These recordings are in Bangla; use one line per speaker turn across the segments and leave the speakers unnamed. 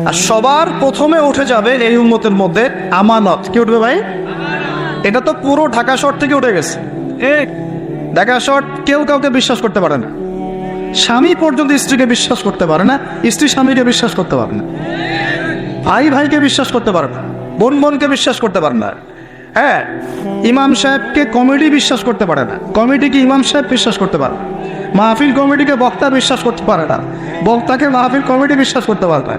আর সবার প্রথমে উঠে যাবে এই উম্মতের মধ্যে আমানত। কি উঠবে ভাই? এটা তো পুরো ঢাকা শহর থেকে উঠে গেছে। ঢাকা শহর কেউ কাউকে বিশ্বাস করতে পারে না। স্বামী পর্যন্ত স্ত্রীকে বিশ্বাস করতে পারে না, স্ত্রী স্বামীকে বিশ্বাস করতে পারে না, ভাই ভাইকে বিশ্বাস করতে পারে না, বোন বোনকে বিশ্বাস করতে পারে না। হ্যাঁ, ইমাম সাহেবকে কমিটি বিশ্বাস করতে পারে না, কমিটিকে ইমাম সাহেব বিশ্বাস করতে পারে না, মাহফিল কমিটিকে বক্তা বিশ্বাস করতে পারে না, বক্তাকে মাহফিল কমিটি বিশ্বাস করতে পারে না।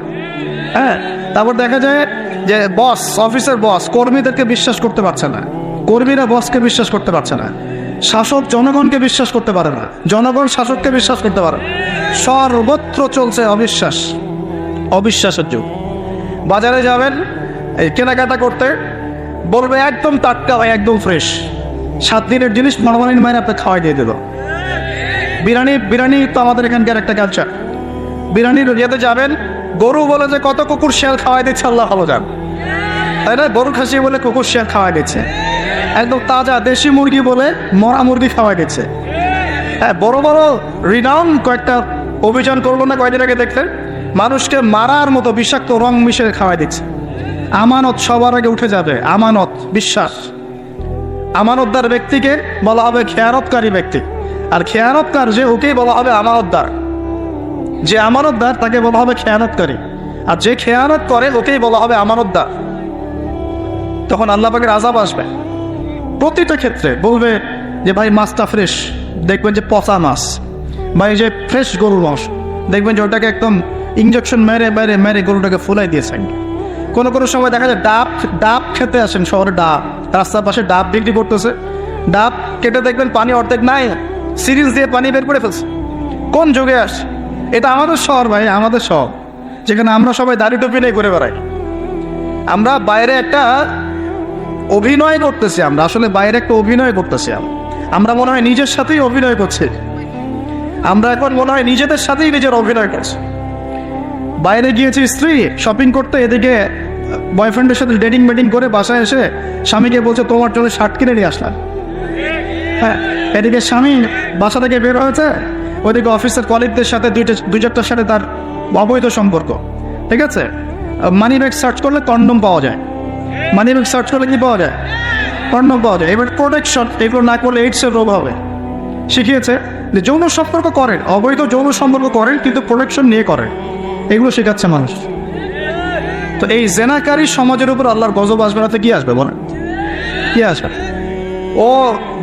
হ্যাঁ, তারপর দেখা যায় যে বস, অফিসের বস কর্মীদেরকে বিশ্বাস করতে পারছে না, কর্মীরা বসকে বিশ্বাস করতে পারছে না, শাসক জনগণকে বিশ্বাস করতে পারে না, জনগণ শাসককে বিশ্বাস করতে পারে না। সর্বত্র চলছে অবিশ্বাস, অবিশ্বাসের যুগ। বাজারে যাবেন এই কেনাকাটা করতে, বলবে একদম টাটকা ভাই, একদম ফ্রেশ, 7 দিনের জিনিস নরমালিন মাইনে আপনি খাওয়াই দিয়ে দিল। বিরিয়ানি তো আমাদের এখানকার একটা কালচার। বিরিয়ানির ইয়েতে যাবেন, গরু বলে যে কত কুকুর শিয়াল খাওয়াই দিচ্ছে আল্লাহ ভালো যান, তাই না? গরু খাসি বলে কুকুর শিয়াল খাওয়াই দিচ্ছে, একদম তাজা দেশি মুরগি বলে মরা মুরগি খাওয়াই দিচ্ছে। হ্যাঁ, বড় বড় রিনাউন কয়েকটা অভিযান করলো না কয়েকদিন আগে, দেখলেন? মানুষকে মারার মতো বিষাক্ত রং মিশিয়ে খাওয়াই দিচ্ছে। আমানত সবার আগে উঠে যাবে, আমানত, বিশ্বাস। আমানতদার ব্যক্তিকে বলা হবে খেয়ানতকারী ব্যক্তি, আর খেয়ানতকার যে ওকেই বলা হবে আমানতদার। যে আমানতদার তাকে বলা হবে খেয়ানতকারী, আর যে খেয়ানত করে ওকেই বলা হবে আমানতদার। তখন আল্লাহ পাকের আযাব আসবে প্রতিটা ক্ষেত্রে। বলবে যে ভাই মাছটা ফ্রেশ, দেখবেন যে পচা মাছ। ভাই যে ফ্রেশ গরুর মাংস, দেখবেন যে ওটাকে একদম ইঞ্জেকশন মেরে মেরে মেরে গরুটাকে ফুলাই দিয়েছেন। কোনো কোনো সময় দেখা যায় ডাব খেতে আসেন শহরে, ডাব রাস্তার পাশে ডাব বিক্রি করতেছে, ডাব কেটে দেখবেন পানি অর্ধেক নাই, সিরিঞ্জ দিয়ে পানি বের করে ফেলছে। কোন যুগে আসে? এটা আমাদের শহর ভাই, আমাদের শহর, যেখানে আমরা সবাই দাড়ি টুপি নিয়ে ঘুরে বেড়াই। আমরা বাইরে একটা অভিনয় করতেছি, আমরা আসলে বাইরে একটা অভিনয় করতেছি। আমরা মনে হয় নিজের সাথেই অভিনয় করছি, আমরা এখন মনে হয় নিজেদের সাথেই নিজের অভিনয় করছি। বাইরে গিয়েছি স্ত্রী শপিং করতে, এদিকে বয়ফ্রেন্ডের সাথে ডেটিং মেটিং করে বাসায় এসে স্বামীকে বলছে তোমার জন্য শার্ট কিনে নিয়ে আসলাম। হ্যাঁ, এদিকে স্বামী বাসা থেকে বের হয়েছে, ওইদিকে অফিসের কলিগদের সাথে দুই চারটার সাথে তার অবৈধ সম্পর্ক। ঠিক আছে, মানি ব্যাগ সার্চ করলে কন্ডম পাওয়া যায়, মানি ব্যাগ সার্চ করলে কি পাওয়া যায়? কন্ডম পাওয়া যায়। এবার প্রোটেকশন, এগুলো না করলে এইডসের রোগ হবে। শিখিয়েছে যে যৌন সম্পর্ক করেন, অবৈধ যৌন সম্পর্ক করেন, কিন্তু প্রোটেকশন নিয়ে করেন, এগুলো শেখাচ্ছে মানুষ। তো এই জেনাকারী সমাজের উপর আল্লাহর গজব আসবে না তো কি আসবে বলেন? কি আসবে? ও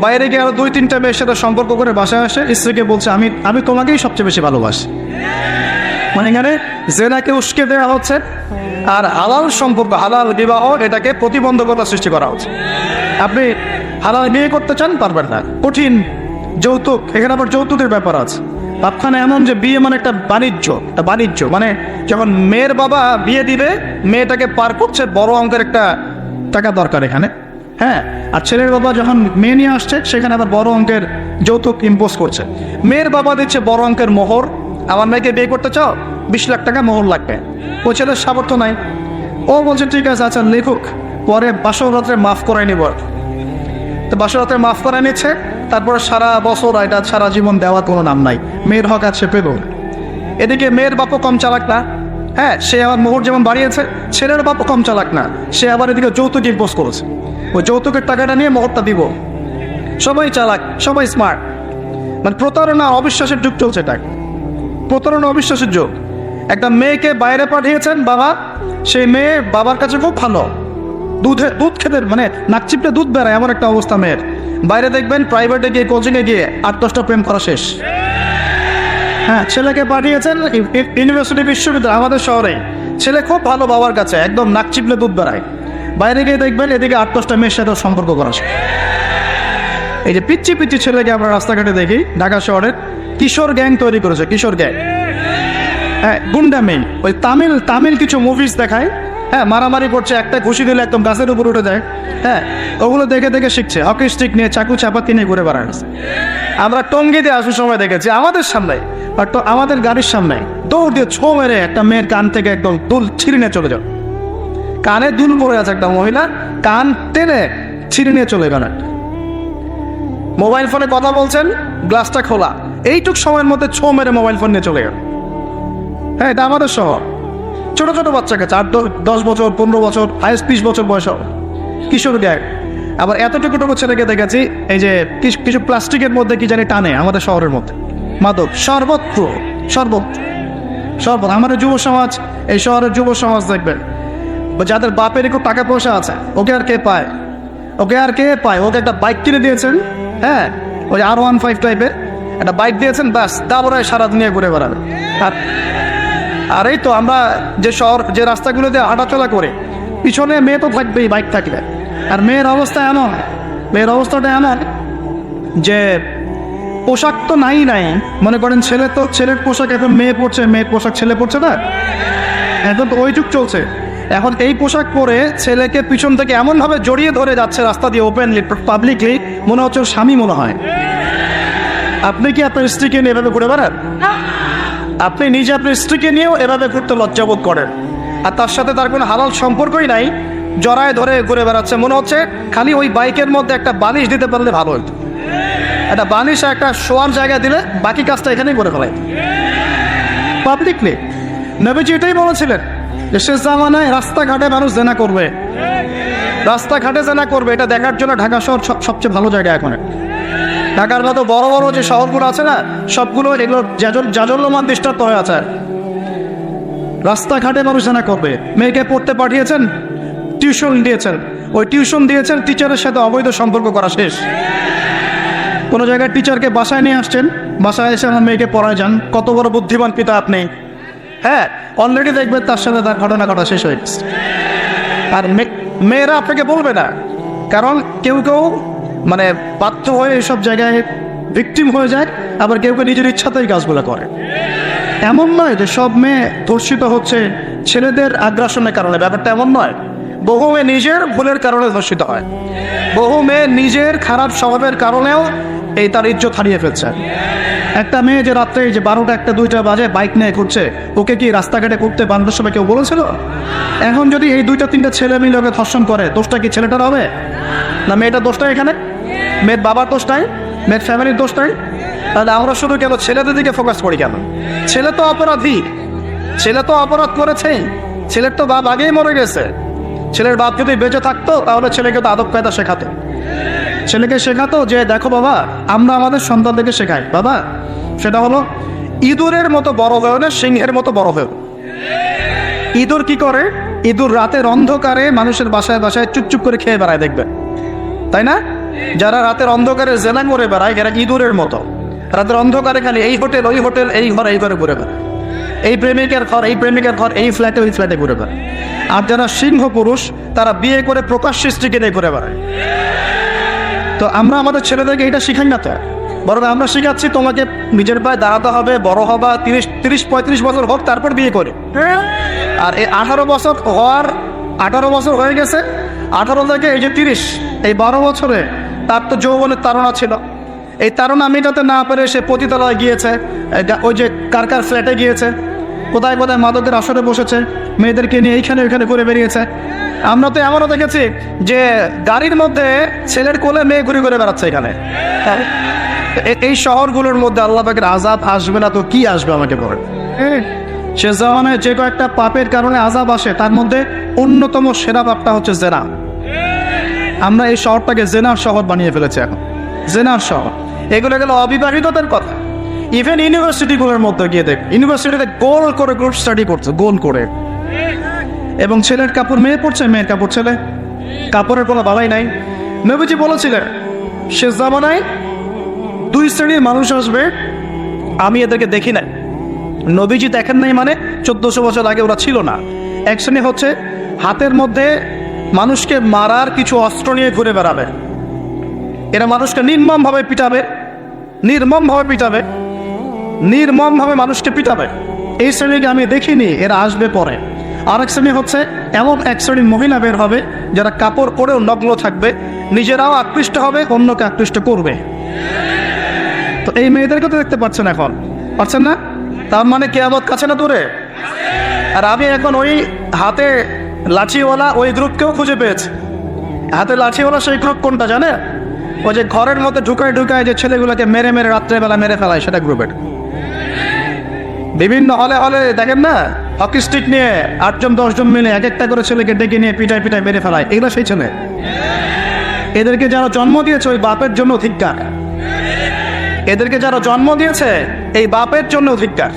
বাইরে গিয়ে আরো 2-3টা মেয়ের সাথে সম্পর্ক করে বাসায় আসে, স্ত্রীকে বলছে আমি তোমাকেই সবচেয়ে বেশি ভালোবাসি। মানে এখানে জেনাকে উস্কে দেওয়া হচ্ছে, আর হালাল সম্পর্ক, হালাল বিবাহ, এটাকে প্রতিবন্ধকতা সৃষ্টি করা হচ্ছে। আপনি হালাল বিয়ে করতে চান, পারবেন না, কঠিন। যৌতুক, এখানে আবার যৌতুকের ব্যাপার আছে। ভাবখানা এমন যে বিয়ে মানে একটা বাণিজ্য, মানে যখন মেয়ের বাবা বিয়ে দিবে, মেয়েটাকে পার করছে বড় অঙ্কের একটা টাকা দরকার এখানে। হ্যাঁ, আর ছেলের বাবা যখন মেয়ে নিয়ে আসছে, সেখানে আবার বড় অঙ্কের যৌতুক ইম্পোজ করছে। মেয়ের বাবা দিচ্ছে বড় অঙ্কের মোহর, আমার মেয়েকে বিয়ে করতে চাও, 20 লাখ টাকা মোহর লাগবে। ও ছেলের সামর্থ্য নাই, ও বলছে ঠিক আছে, আচ্ছা লিখুক, পরে বাসর রাত্রে মাফ করাই নিব। তো বাসর রাত্রে মাফ করাই নিচ্ছে, তারপরে সারা বছর, এটা সারা জীবন দেওয়ার কোনো নাম নাই, মেয়ের হক আছে পেল। এদিকে মেয়ের বাপও কম চালাক না, হ্যাঁ, সে আবার মোহর যেমন বাড়িয়েছে, ছেলের বাপও কম চালাক না, সে আবার এদিকে যৌতুক ইম্পোজ করেছে। ওই যৌতুকের টাকাটা নিয়ে মোহরটা দিব। সবাই চালাক, সবাই স্মার্ট। মানে প্রতারণা, অবিশ্বাসের যুগ চলছে, এটা প্রতারণা, অবিশ্বাসের যুগ। একটা মেয়েকে বাইরে পাঠিয়েছেন বাবা, সেই মেয়ে বাবার কাছে খুব ভালো, দুধ খেতে মানে নাক চিপটে দুধ বেড়ায়, এমন একটা অবস্থা মেয়ের। বাইরে দেখবেন প্রাইভেটে গিয়ে, কোচিংয়ে গিয়ে 8-10টা প্রেম করা শেষ। হ্যাঁ, ছেলেকে পাঠিয়েছেন ইউনিভার্সিটি, বিশ্ববিদ্যালয়, আমাদের শহরে, ছেলে খুব ভালো বাবার কাছে, একদম নাক চিপলে দুধ বেড়ায়। বাইরে গিয়ে দেখবেন এদিকে 8-10টা মেয়ের সাথে সম্পর্ক করা শেষ। এই যে পিচ্ছি ছেলেকে আমরা রাস্তাঘাটে দেখি, ঢাকা শহরের কিশোর গ্যাং তৈরি করেছে, কিশোর গ্যাং। হ্যাঁ, গুন্ডা মেয়ে, ওই তামিল কিছু মুভিজ দেখায়। হ্যাঁ, মারামারি করছে, একটা ঘুষি দিলে একদম গাছের উপর উঠে যায়। হ্যাঁ, ওগুলো দেখে দেখে শিখছে, হকি স্টিক নিয়ে, চাকু চাপাতি নিয়ে ঘুরে বেড়াচ্ছে। আমরা টঙ্গিতে আসার সময় দেখেছি, আমাদের সামনে, আমাদের গাড়ির সামনে দৌড় দিয়ে ছো মেরে একটা মেয়ের কান থেকে একদম দুল ছিঁড়ে নিয়ে চলে যাও। কানে দুল পড়ে আছে একটা মহিলা, কান টেনে ছিঁড়ে নিয়ে চলে গেল। মোবাইল ফোনে কথা বলছেন, গ্লাসটা খোলা, এইটুক সময়ের মধ্যে ছো মেরে মোবাইল ফোন নিয়ে চলে গেল। হ্যাঁ, এটা আমাদের শহর। ছোট ছোট বাচ্চাকে 8-10 বছর 15 বছর হাইস্ট 20 বছর বয়স কিশোর গ্যাং। আবার এতটুকু টুকু ছেলেকে দেখেছি এই যে কিছু প্লাস্টিকের মধ্যে কি জানি টানে আমাদের শহরের মধ্যে মাদক সর্বত্র আমাদের যুব সমাজ, এই শহরের যুব সমাজ দেখবেন যাদের বাপের একটু টাকা পয়সা আছে ওকে আর কে পায়, ওকে একটা বাইক কিনে দিয়েছেন, হ্যাঁ ওই R15 টাইপের একটা বাইক দিয়েছেন, ব্যাস তারপরে সারা দুনিয়া ঘুরে বেড়াবে। আর এই তো আমরা যে রাস্তাগুলোতে হাঁটাচলা করে পিছনে মেয়ে তো থাকবেই বাইক থাকলে। আর মেয়ের অবস্থাটা এমন যে পোশাক তো নাই মনে করেন ছেলের পোশাক এখন মেয়ে পড়ছে, মেয়ের পোশাক ছেলে পড়ছে না, এখন তো ওই যুগ চলছে। এখন এই পোশাক পরে ছেলেকে পিছন থেকে এমনভাবে জড়িয়ে ধরে যাচ্ছে রাস্তা দিয়ে ওপেনলি পাবলিকলি, মনে হচ্ছে ওর স্বামী মনে হয়। আপনি কি আপনার স্ত্রীকে নিয়ে এভাবে ঘুরে বেড়ান? আপনি নিজে আপনার স্ত্রীকে নিয়েও এভাবে ঘুরতে লজ্জাবোধ করেন, আর তার সাথে তার কোনো হালাল সম্পর্কই নাই, জড়ায় ধরে ঘুরে বেড়াচ্ছে। মনে হচ্ছে খালি ওই বাইকের মধ্যে একটা বালিশ দিতে পারলে ভালো হতো, একটা বালিশ একটা শোয়ার জায়গা দিলে বাকি কাজটা এখানেই করে ফেলাই পাবলিকলি। নবীজি এটাই বলেছিলেন যে শেষ জামানায় রাস্তাঘাটে মানুষ জেনা করবে, এটা দেখার জন্য ঢাকা শহর সবচেয়ে ভালো জায়গা। এখন ঢাকার মতো বড় বড় যে শহরগুলো আছে না, সবগুলো এগুলো জাজল্যমান দৃষ্টান্ত হয়ে আছে। রাস্তাঘাটে মানুষ জেনা করবে। মেয়েকে পড়তে পাঠিয়েছেন, টিউশন দিয়েছেন, টিচারের সাথে অবৈধ সম্পর্ক করা শেষ। কোনো জায়গায় টিচারকে বাসায় নিয়ে আসছেন, বাসায় এসে আমার মেয়েকে পড়ায় যান, কত বড় বুদ্ধিমান পিতা আপনি। হ্যাঁ, অলরেডি দেখবেন তার সাথে তার ঘটনা ঘটা শেষ হয়ে গেছে। আর মেয়েরা আপনাকে বলবে না, কারণ কেউ মানে বাধ্য হয়ে এইসব জায়গায় ভিকটিম হয়ে যায়, আবার কেউ নিজের ইচ্ছাতেই কাজগুলো করে। এমন নয় যে সব মেয়ে ধর্ষিত হচ্ছে ছেলেদের আগ্রাসনের কারণে, ব্যাপারটা এমন নয়। বহু মেয়ে নিজের ভুলের কারণে ধর্ষিত হয়, বহু মেয়ে নিজের খারাপ স্বভাবের কারণেও তার ইজ্জত হারিয়ে ফেলছে। একটা মেয়ে যে রাত্রে যে 12টা 1টা 2টা বাজে বাইক নিয়ে ঘুরছে, ওকে কি রাস্তাঘাটে ঘুরতে বান্ধব সময় কেউ বলেছিল? এখন যদি এই 2টা 3টা ছেলে মিলে ওকে ধর্ষণ করে, দোষটা কি ছেলেটার হবে না মেয়েটার দোষটা? এখানে মেয়ের বাবার দোষ নাই, মেয়ের ফ্যামিলির দোষ নাই। তাহলে আমরা শুধু কেন ছেলেদের দিকে ফোকাস করি কেন? ছেলে তো অপরাধী, ছেলে তো অপরাধ করেছে, ছেলের তো বাপ আগেই মরে গেছে। ছেলের বাপ যদি বেঁচে থাকতো তাহলে ছেলেকে তো আদব কায়দা ছেলেকে শেখাতো যে দেখো বাবা, আমরা আমাদের সন্তানদেরকে শেখাই বাবা, সেটা হলো ইঁদুরের মতো বড় হয়েও না, সিংহের মতো বড় হয়েও। ইঁদুর কি করে? ইঁদুর রাতের অন্ধকারে মানুষের বাসায় বাসায় চুপচুপ করে খেয়ে বেড়ায়, দেখবেন তাই না? যারা রাতের অন্ধকারে জেনা করে বেড়ায়, এরা ইঁদুরের মতো রাতের অন্ধকারে খালি এই হোটেল ওই হোটেল, এই ঘর এই ঘরে ঘুরে বেড়ায়, এই প্রেমিকের ঘর এই প্রেমিকের ঘর, এই ফ্ল্যাটে ওই ফ্ল্যাটে ঘুরে বেড়ায়। আর যারা সিংহ পুরুষ, তারা বিয়ে করে প্রকাশ্য স্ত্রীকে নিয়ে ঘুরে বেড়ায়। তো আমরা আমাদের ছেলেদেরকে এটা শিখাই না, তো বরং আমরা শিখাচ্ছি তোমাকে নিজের পায়ে দাঁড়াতে হবে, বড় হবা, 30-35 বছর হোক, তারপর বিয়ে করে। আর এই 18 বছর হয়ে গেছে, 18 থেকে এই যে 30, এই 12 বছরে তার তো যৌবনের তাড়না ছিল। এই তাড়না মেটাতে না পেরে সে পতিতালয়ে গিয়েছে, ওই যে কার ফ্ল্যাটে গিয়েছে, কোথায় মাদকের আসরে বসেছে, মেয়েদেরকে নিয়ে এইখানে ওইখানে ঘুরে বেরিয়েছে। আমরা তো এমনও দেখেছি যে গাড়ির মধ্যে ছেলের কোলে মেয়ে ঘুরে ঘুরে বেড়াচ্ছে এখানে। এই শহরগুলোর মধ্যে আল্লাহ পাকের আযাব আসবে না তো কি আসবে আমাকে বলেন? সে জামানায় যে কয়েকটা পাপের কারণে আযাব আসে, তার মধ্যে অন্যতম সেরা পাপটা হচ্ছে জেনা। আমরা এই শহরটাকে জেনার শহর বানিয়ে ফেলেছি এখন, জেনার শহর। এগুলো গেল অবিবাহিতদের কথা। ইভেন ইউনিভার্সিটিগুলোর মধ্যে গিয়ে দেখ, ইউনিভার্সিটিতে গোল করে গ্রুপ স্টাডি করছে, গোল করে, এবং ছেলের কাপড় মেয়ে পড়ছে, মেয়ের কাপড় ছেলে, কাপড়ের কোনো বালাই নাই। নবীজি বলেছিলেন শেষ জামানায় 2 শ্রেণীর মানুষ আসবে, আমি এদেরকে দেখি নাই। নবীজি দেখেন নাই মানে 1400 বছর আগে ওরা ছিল না। এক শ্রেণী হচ্ছে হাতের মধ্যে মানুষকে মারার কিছু অস্ত্র নিয়ে ঘুরে বেড়াবে, এরা মানুষকে নির্মমভাবে মানুষকে পিটাবে। এই শ্রেণীকে আমি দেখিনি, এরা আসবে পরে। আরেক শ্রেণী হচ্ছে এমন এক শ্রেণীর মহিলা বের হবে যারা কাপড় পরেও নগ্ন থাকবে, নিজেরাও আকৃষ্ট হবে, অন্যকে আকৃষ্ট করবে। তো এই মেয়েদেরকে তো দেখতে পাচ্ছেন, এখন পাচ্ছেন না? তার মানে কিয়ামত কাছে না দূরে। আর আমি এখন ওই হাতে লাঠিওয়ালা ওই গ্রুপকেও খুঁজে পেয়েছি। হাতে লাঠিওয়ালা সেই গ্রুপ কোনটা জানে? ওই যে ঘরের মধ্যে ঢুকায় যে ছেলেগুলোকে মেরে রাত্রেবেলা মেরে ফেলায়, সেটা গ্রুপের। বিভিন্ন হলে দেখেন না, হকি স্টিক নিয়ে 8-10 মিলে এক একটা করে ছেলেকে ডেকে নিয়ে পিটায় পিটায় মেরে ফেলায়, এগুলো সেই ছেলে। এদেরকে যারা জন্ম দিয়েছে ওই বাপের জন্য ধিক্কার। এদেরকে যারা জন্ম দিয়েছে এই বাপের জন্য ধিক্কার।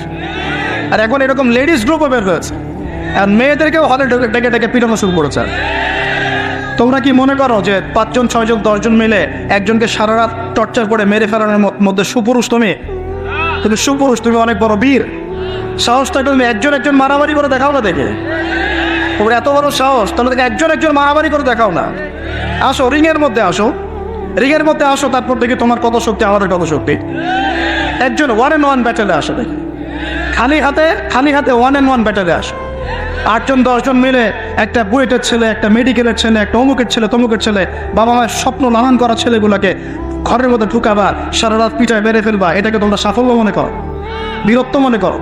আর এখন এরকম লেডিস গ্রুপও বের হয়েছে, আর মেয়েদেরকেও হলে ডেকে ডেকে পিটানো শুরু করেছে। তোমরা কি মনে করো যে 5জন 6জন 10জন মিলে একজনকে সারা রাত টর্চার করে মেরে ফেলানোর মধ্যে সুপুরুষ? তুমি সুপুরুষ, তুমি অনেক বড় বীর। সাহসটা তুমি একজন একজন মারামারি করে দেখাও না, দেখে তোমরা এত বড় সাহস, তাহলে একজন একজন মারামারি করে দেখাও না। আসো রিংয়ের মধ্যে, আসো রিংয়ের মধ্যে আসো, তারপর দেখি তোমার কত শক্তি, আমাদের কত শক্তি। একজন 1-on-1 ব্যাটেলে আসো, দেখি খালি হাতে 1-on-1 ব্যাটেলে আসো। 8জন 10জন মিলে একটা বুয়েটের ছেলে, একটা মেডিকেলের ছেলে, একটা অমুকের ছেলে, তমুকের ছেলে, বাবা মায়ের স্বপ্ন লালন করা ছেলেগুলোকে ঘরের মধ্যে ঢুকাবা, সারা রাত পিটায় মেরে ফেলবা, এটাকে তোমরা সাফল্য মনে করো, বীরত্ব মনে করো?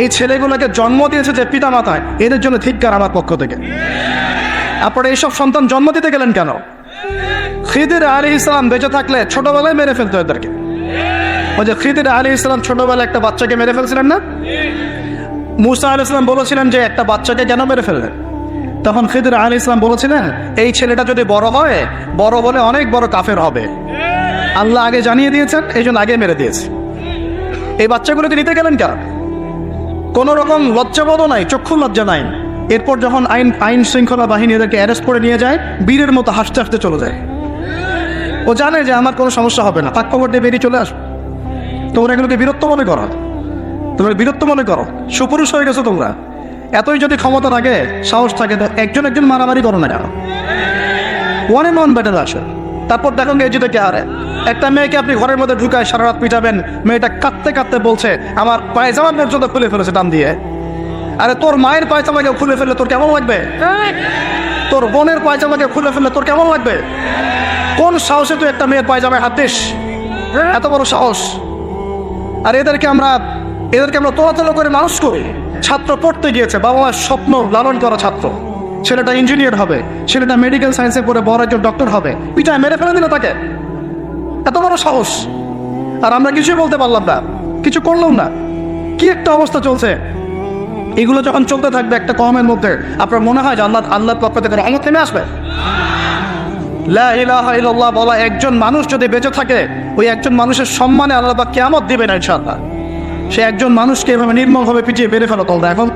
এই ছেলেগুলোকে জন্ম দিয়েছে যে পিতা মাতায়, এদের জন্য ধিক্কার আমার পক্ষ থেকে। আপনারা এইসব সন্তান জন্ম দিতে গেলেন কেন? খিদির আলাইহিস সালাম বেঁচে থাকলে ছোটবেলায় মেরে ফেলতো এদেরকে। ওই যে খিদির আলাইহিস সালাম ছোটবেলায় একটা বাচ্চাকে মেরে ফেলছিলেন না? মুসা আলাইহিস সালাম বলেছিলেন যে একটা বাচ্চাকে কেন মেরে ফেললেন? তখন খিদির আলাইহিস সালাম বলেছিলেন এই ছেলেটা যদি বড় হয়, বড় হলে অনেক বড় কাফের হবে। আল্লাহ আগে জানিয়ে দিয়েছেন, এই জন্য আগে মেরে দিয়েছে। এই বাচ্চাগুলোকে নিতে গেলেন কেন? কোনো রকম লজ্জাবোধও নাই, চক্ষু লজ্জা নাই। এরপর যখন আইন শৃঙ্খলা বাহিনী এদেরকে অ্যারেস্ট করে নিয়ে যায়, বীরের মতো হাসতে হাসতে চলে যায়। ও জানে যে আমার কোনো সমস্যা হবে না, পাক খবর দিয়ে বেরিয়ে চলে আসবে। তোমরা এগুলোকে বীরত্ব মনে করো, তোমরা বীরত্ব মনে করো, সুপুরুষ হয়ে গেছো তোমরা। এতই যদি ক্ষমতা থাকে, সাহস থাকে, একজন একজন মারামারি করো না কেন? 1-on-1 ব্যাটেল আসে, তারপর দেখো জিতে কে হারে। একটা মেয়েকে আপনি ঘরের মধ্যে ঢুকায় সারা রাত পিটাবেন, মেয়েটা কাঁদতে কাঁদতে বলছে আমার পায়জামা পর্যন্ত খুলে ফেলেছে টান দিয়ে। আরে তোর মায়ের পায়জামাকে খুলে ফেললে তোর কেমন লাগবে? তোর বোনের পায়জামাকে খুলে ফেললে তোর কেমন লাগবে? কোন সাহসে তুই একটা মেয়ের পায়জামায় হাত দিস? এত বড় সাহস! আর এদেরকে আমরা তোলাতলা করে মানুষ করি। ছাত্র পড়তে গিয়েছে, বাবা মার স্বপ্ন লালন করা ছাত্র, ছেলেটা ইঞ্জিনিয়ার হবে, ছেলেটা মেডিকেল সায়েন্সে পড়ে বড় একজন ডক্টর হবে, পিটায় মেরে ফেলে দিল তাকে। এত বড় সাহস! আর আমরা কিছুই বলতে পারলাম না, কিছু করলাম না। কি একটা অবস্থা চলছে! এগুলো যখন চলতে থাকবে একটা কওমের মধ্যে, আপনার মনে হয় যে আল্লাহর পক্ষ থেকে রহমত নেমে আসবে? লা ইলাহা ইল্লাল্লাহ বলা একজন মানুষ যদি বেঁচে থাকে, ওই একজন মানুষের সম্মানে আল্লাহ পাক কিয়ামত দিবেন ইনশাআল্লাহ। সে একজন মানুষকে এভাবে নির্মমভাবে পিটিয়ে মেরে ফেলো, তোমরা এখন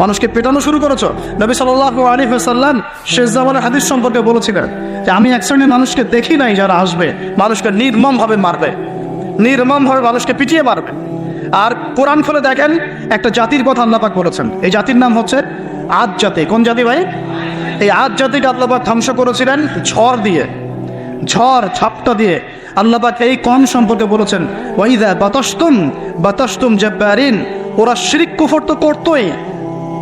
মানুষকে পেটানো শুরু করেছো। নবী সাল্লাল্লাহু আলাইহি ওয়াসাল্লাম শেষ জামানের হাদিস সম্পর্কে বলেছিলেন যে আমি এক শ্রেণীর মানুষকে দেখি নাই যারা আসবে মানুষকে নির্মমভাবে মারবে, নির্মমভাবে মানুষকে পিটিয়ে মারবে। আর কোরআন খুলে দেখেন, একটা জাতির কথা আল্লাহ পাক বলেছেন, এই জাতির নাম হচ্ছে আদ জাতি। কোন জাতি ভাই? এই আদ জাতিকে আল্লাহ পাক ধ্বংস করেছিলেন ঝড় দিয়ে, ঝড় ঝাপটা দিয়ে। আল্লাহ পাক এই কওম সম্পর্কে বলেছেন ওয়াইযা বাতাসতুম জাব্বারিন, ওরা শিরক কুফর তো করতোই,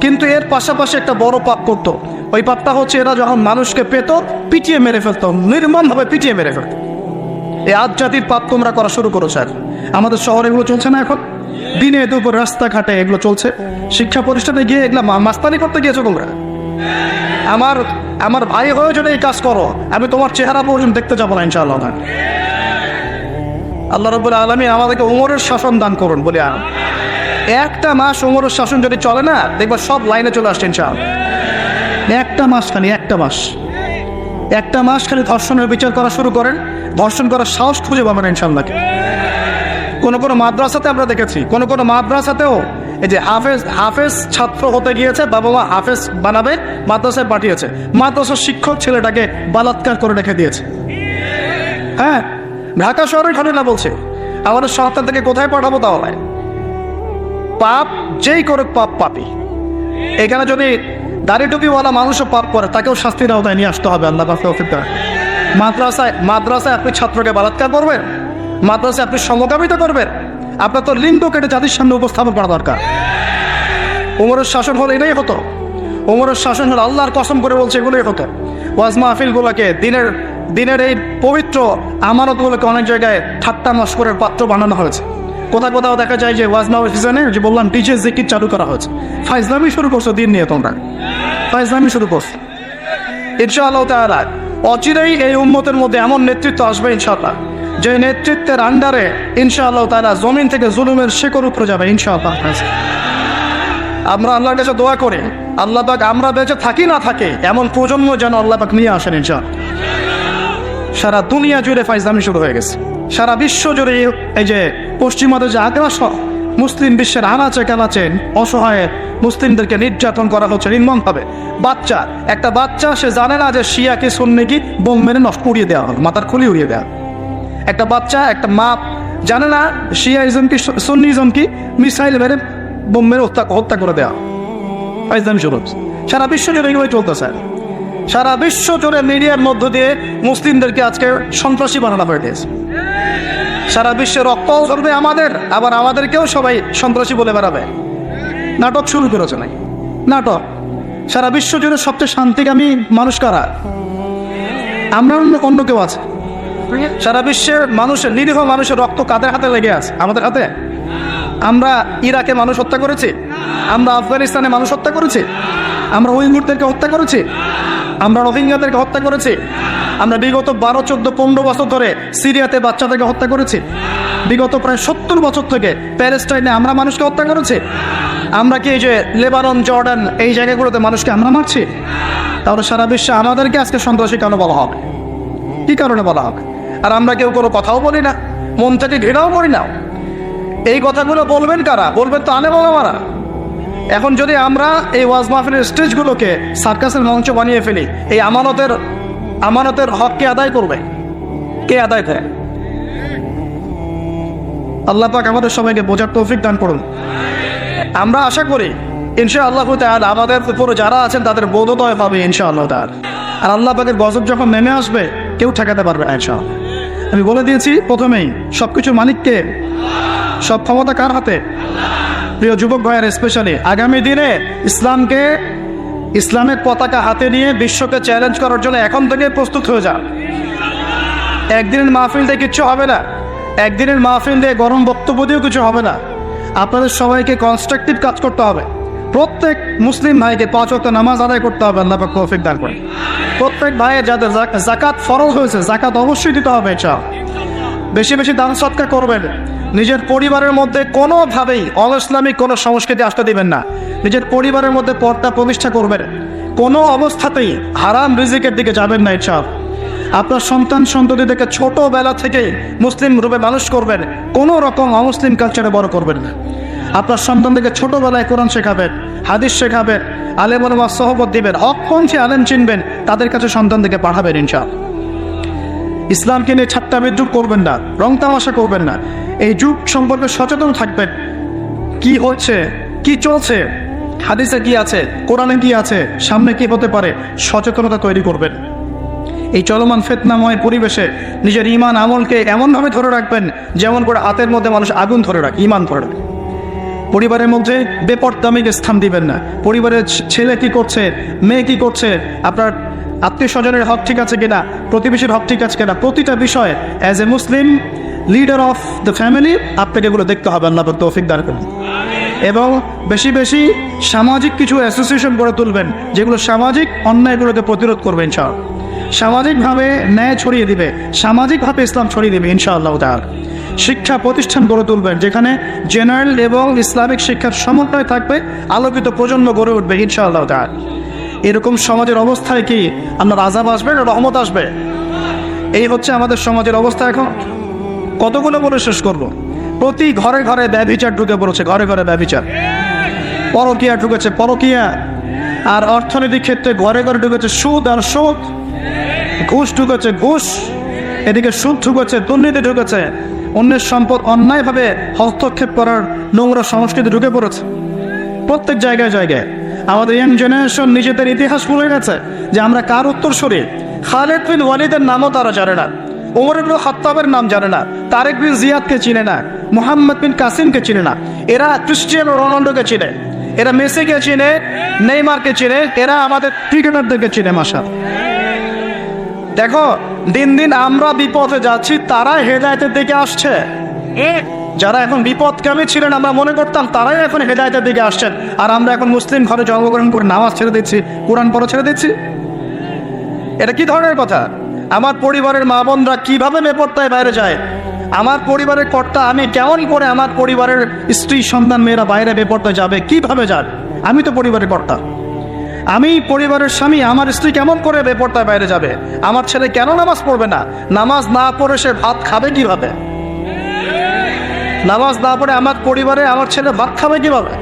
কিন্তু এর পাশাপাশি একটা বড় পাপ করতো। ওই পাপটা হচ্ছে এরা যখন মানুষকে পেত পিটিয়ে মেরে ফেলতো, নির্মমভাবে পিটিয়ে মেরে ফেলতো। এই আদ জাতির পাপ তোমরা করা শুরু করেছো। আর আমাদের শহরে এগুলো চলছে না এখন? দিনে দুপুর রাস্তাঘাটে এগুলো চলছে। শিক্ষা প্রতিষ্ঠানে গিয়ে এগুলা মাস্তানি করতে গিয়েছো তোমরা। আমার ভাই হয়ে যদি এই কাজ করো, আমি তোমার চেহারা পর্যন্ত দেখতে যাবো না ইনশাআল্লাহ। আল্লাহ রাব্বুল আলামিন আমাদেরকে উমরের শাসন দান করুন বলে। একটা মাস উমরের শাসন যদি চলে না, দেখবা সব লাইনে চলে আসছে ইনশাআল্লাহ। একটা মাস খালি ধর্ষণের বিচার করা শুরু করেন, ধর্ষণ করার সাহস খুঁজে পাবেন ইনশাআল্লাহ। কোনো মাদ্রাসাতে আমরা দেখেছি, কোনো মাদ্রাসাতেও এই যে হাফেজ ছাত্র হতে গিয়েছে, বাবা মা হাফেজ বানাবে, মাদ্রাসায় পাঠিয়েছে, মাদ্রাসার শিক্ষক ছেলেটাকে বালাৎকার করে রেখে দিয়েছে। হ্যাঁ, ঢাকা শহরের ঘটনা বলছে। আমাদের সন্তান থেকে কোথায় পাঠাবো? তাহলে পাপ যেই করে পাপী। এখানে যদি দাড়ি টুপিওয়ালা মানুষও পাপ করে, তাকেও শাস্তির আওতায় নিয়ে আসতে হবে আল্লাহ পাক। মাদ্রাসায় আপনি ছাত্রকে বালাৎকার করবেন, মাদ্রাসায় আপনি সমকামিতা করবেন, আপনার তো লিঙ্গ কেটে জাতির সামনে উপস্থাপন করা দরকার। ওমরের শাসন হলে এটাই হতো। ওমরের শাসন হলে আল্লাহর কসম করে বলছে এগুলোই হতো। ওয়াজ মাহফিলগুলোকে, দিনের এই পবিত্র আমানতগুলোকে অনেক জায়গায় ঠাট্টা মশকরের পাত্র বানানো হয়েছে। কোথাও দেখা যায় যে ওয়াজ মাহফিলে যে বললাম ডিজে জিকির চালু করা হয়েছে। ফাইজলামি শুরু করছো দিন নিয়ে, তোমরা ফাইজলামি শুরু করছো। ইনশাআল্লাহ তাআলা অচিরেই এই উম্মতের মধ্যে এমন নেতৃত্ব আসবে ইনশাআল্লাহ, যে নেতৃত্বের আন্ডারে ইনশাআল্লাহ তাআলা জমিন থেকে জুলুমের শেকড় উপরে যাবে ইনশাআল্লাহ। আমরা আল্লাহর কাছে দোয়া করি, আল্লাহ পাক আমরা বেঁচে থাকি না থাকে এমন প্রজন্ম যেন আল্লাহ পাক নিয়ে আসেন ইনশাআল্লাহ। সারা দুনিয়া জুড়ে ফাইজলামি শুরু হয়ে গেছে, সারা বিশ্ব জুড়ে এই যে পশ্চিমাদের যে আগ্রাসন, মুসলিম বিশ্বের আনাচে কানাচে অসহায় মুসলিমদেরকে নির্যাতন করা হচ্ছে নির্মমভাবে। একটা বাচ্চা সে জানে না যে শিয়া কি সুন্নি কি, বোম মেরে নষ্ট উড়িয়ে দেওয়া হবে, মাথার খুলি উড়িয়ে দেওয়া। একটা বাচ্চা, একটা মা জানে না শিয়াইজম কি সুন্নিজম কি, মিসাইল মেরে বোম মেরে হত্যা করে দেওয়া। ফাইজলামি শুরু হচ্ছে সারা বিশ্ব জুড়ে, এগুলোই চলতেছে। সারা বিশ্ব জুড়ে মিডিয়ার মধ্য দিয়ে মুসলিমদেরকে আজকে সন্ত্রাসী বানানো হয়ে গেছে। সারা বিশ্বে রক্ত ঝরবে আমাদের, আবার আমাদেরকেও সবাই সন্ত্রাসী বলে বেড়াবে। নাটক শুরু করেছে নাকি? নাটক। সারা বিশ্ব জুড়ে সবচেয়ে শান্তিকামী মানুষ কারা? আমরা অন্য কেউ আছে? সারা বিশ্বের মানুষের, নিরীহ মানুষের রক্ত কাদের হাতে লেগে আছে? আমাদের হাতে। আমরা ইরাকে মানুষ হত্যা করেছি, আমরা আফগানিস্তানে মানুষ হত্যা করেছি, আমরা উইঘুরদেরকে হত্যা করেছি, আমরা রোহিঙ্গাদেরকে হত্যা করেছি, আমরা বিগত 12, 14, 15 বছর ধরে সিরিয়াতে বাচ্চাদেরকে হত্যা করেছি, বিগত প্রায় 70 বছর থেকে প্যালেস্টাইনে আমরা মানুষকে হত্যা করেছি। আমরা কি এই যে লেবানন, জর্ডান এই জায়গাগুলোতে মানুষকে আমরা মারছি? তাহলে সারা বিশ্বে আমাদেরকে আজকে সন্ত্রাসী কেন বলা হবে? কি কারণে বলা হবে? আর আমরা কেউ কোনো কথাও বলি না, মন থেকে ঘৃণাও করি না। এই কথাগুলো বলবেন কারা? বলবেন তো আনে বলা মারা। এখন যদি আমরা এই ওয়াজ মাহফিলের স্টেজগুলোকে সার্কাসের মঞ্চ বানিয়ে ফেলি, এই আমানতের হক কে আদায় করবে? কে আদায় করে? আল্লাহ পাক আমাদের সবাইকে বোঝার তৌফিক দান করুন। আমরা আশা করি ইনশাআল্লাহ তাআলা আমাদের উপরে যারা আছেন তাদের বোধোদয় পাবে ইনশাআল্লাহ তাআলা। আর আল্লাহ পাকের গজব যখন নেমে আসবে কেউ ঠেকাতে পারবে না ইনশাআল্লাহ। আমি বলে দিয়েছি প্রথমেই, সবকিছু মালিককে, সব ক্ষমতা কার হাতে? প্রিয় যুবক ভাইয়ের স্পেশালি আগামী দিনে ইসলামের পতাকা হাতে নিয়ে বিশ্বকে চ্যালেঞ্জ করার জন্য এখন থেকে প্রস্তুত হয়ে যান। একদিনের মাহফিল দিয়ে কিচ্ছু হবে না, একদিনের মাহফিল দিয়ে গরম বক্তব্য দিয়েও কিছু হবে না। আপনাদের সবাইকে কনস্ট্রাকটিভ কাজ করতে হবে। প্রত্যেক মুসলিম ভাইকে 5 ওয়াক্ত নামাজ আদায় করতে হবে, আল্লাহ পাক তৌফিক দান করেন। প্রত্যেক ভাইয়ের যাদের যাকাত ফরজ হয়েছে, যাকাত অবশ্যই দিতে হবে ইনশাআল্লাহ। বেশি বেশি দান সদকা করবেন। নিজের পরিবারের মধ্যে কোনোভাবেই অনইসলামিক কোনো সংস্কৃতি আসতে দিবেন না। নিজের পরিবারের মধ্যে পর্দা প্রতিষ্ঠা করবেন। কোনো অবস্থাতেই হারাম রিজিকের দিকে যাবেন না ইনশাআল্লাহ। আপনার সন্ততিদেরকে ছোটবেলা থেকেই মুসলিম রূপে মানুষ করবেন, কোনো রকম অমুসলিম কালচারে বড় করবেন না। আপনার সন্তানদেরকে ছোটবেলায় কোরআন শেখাবেন, হাদিস শেখাবেন, আলেম ওলামার সহবত দিবেন, হকপন্থী আলেম চিনবেন, তাদের কাছে সন্তানদেরকে পাঠাবেন ইনশাআল্লাহ। ইসলামকে নিয়ে ঠাট্টা বিদ্রুপ করবেন না, রং তামাশা করবেন না। এই যুগ সম্পর্কে সচেতন থাকবেন। কি হচ্ছে, কি চলছে, হাদিসে কি আছে, কোরআনে কি আছে, সামনে কি হতে পারে, সচেতনতা তৈরি করবেন। এই চলমান ফিতনাময় পরিবেশে নিজের ঈমান আমলকে এমনভাবে ধরে রাখবেন যেমন করে হাতের মধ্যে মানুষ আগুন ধরে রাখে, ঈমান ধরে রাখে। পরিবারের মধ্যে বেপরদামিকে স্থান দিবেন না। পরিবারের ছেলে কি করছে, মেয়ে কি করছে, আপনার আত্মীয় স্বজনের হক ঠিক আছে কিনা, প্রতিবেশীর হক ঠিক আছে কিনা, প্রতিটা বিষয়ে as a Muslim leader of the family আপনাকে এগুলো দেখতে হবে, আল্লাহ পাক তৌফিক দান করুন। এবং বেশি বেশি সামাজিক কিছু অ্যাসোসিয়েশন গড়ে তুলবেন যেগুলো সামাজিক অন্যায়গুলোকে প্রতিরোধ করবে ইনশাআল্লাহ। সামাজিকভাবে ন্যায় ছড়িয়ে দিবে, সামাজিকভাবে ইসলাম ছড়িয়ে দিবে ইনশাআল্লাহ তাআলা। শিক্ষা প্রতিষ্ঠান গড়ে তুলবেন যেখানে জেনারেল এবং ইসলামিক শিক্ষার সমন্বয় থাকবে, আলোকিত প্রজন্ম গড়ে উঠবে ইনশাআল্লাহ তাআলা। এরকম সমাজের অবস্থায় কি আপনার আযাব আসবে না রহমত আসবে? এই হচ্ছে আমাদের সমাজের অবস্থা। এখন কতগুলো বলে শেষ করব। প্রতি ঘরে ঘরে ব্যভিচার ঢুকে পড়েছে, ঘরে ঘরে ব্যভিচার, পরকীয়া ঢুকেছে, পরকীয়া। আর অর্থনৈতিক ক্ষেত্রে ঘরে ঘরে ঢুকেছে সুদ আর সুদ, ঘুষ ঢুকেছে ঘুষ, এদিকে সুদ ঢুকেছে, দুর্নীতি ঢুকেছে, অন্যের সম্পদ অন্যায়ভাবে হস্তক্ষেপ করার নোংরা সংস্কৃতি ঢুকে পড়েছে প্রত্যেক জায়গায় জায়গায়। আমাদের ইয়াং জেনারেশন নিজেদের ইতিহাস ভুলে গেছে যে আমরা কার উত্তরসূরি। খালিদ বিন ওয়ালিদের নামও তারা জানে না, ওমর ইবনে খাত্তাবের নাম জানে না, তারেক বিন জিয়াদকে চিনে না, মুহাম্মদ বিন কাসিমকে চিনে না। এরা ক্রিস্টিয়ানো রোনাল্ডোকে চিনে, এরা মেসিকে চিনে, নেইমারকে চিনে, এরা আমাদের ক্রিকেটারদেরকে চিনে। মাশাআল্লাহ, দেখো দিন দিন আমরা বিপদে যাচ্ছি, তারা হেদায়েতের দিকে আসছে। যারা এখন বিপদগামী ছিলেন আমরা মনে করতাম তারাই এখন হেদায়েতের দিকে আসছেন, আর আমরা এখন মুসলিম ঘরে জন্মগ্রহণ করে নামাজ ছেড়ে দিচ্ছি, কোরআন পড়া ছেড়ে দিচ্ছি। এটা কি ধরনের কথা? আমার পরিবারের মা বোনরা কিভাবে বেপরদায় বাইরে যায়, আমার পরিবারের কর্তা আমি, কেমন করে আমার পরিবারের স্ত্রী সন্তান মেয়েরা বাইরে বেপরদায় যাবে, কিভাবে যাবে? আমি তো পরিবারের কর্তা, আমি পরিবারের স্বামী, আমার স্ত্রী কেমন করে বেপরদায় বাইরে যাবে? আমার ছেলে কেন নামাজ পড়বে না? নামাজ না পড়ে সে ভাত খাবে কিভাবে? নামাজ না পড়ে আমার পরিবারে আমার ছেলে ভাত খাবে কিভাবে?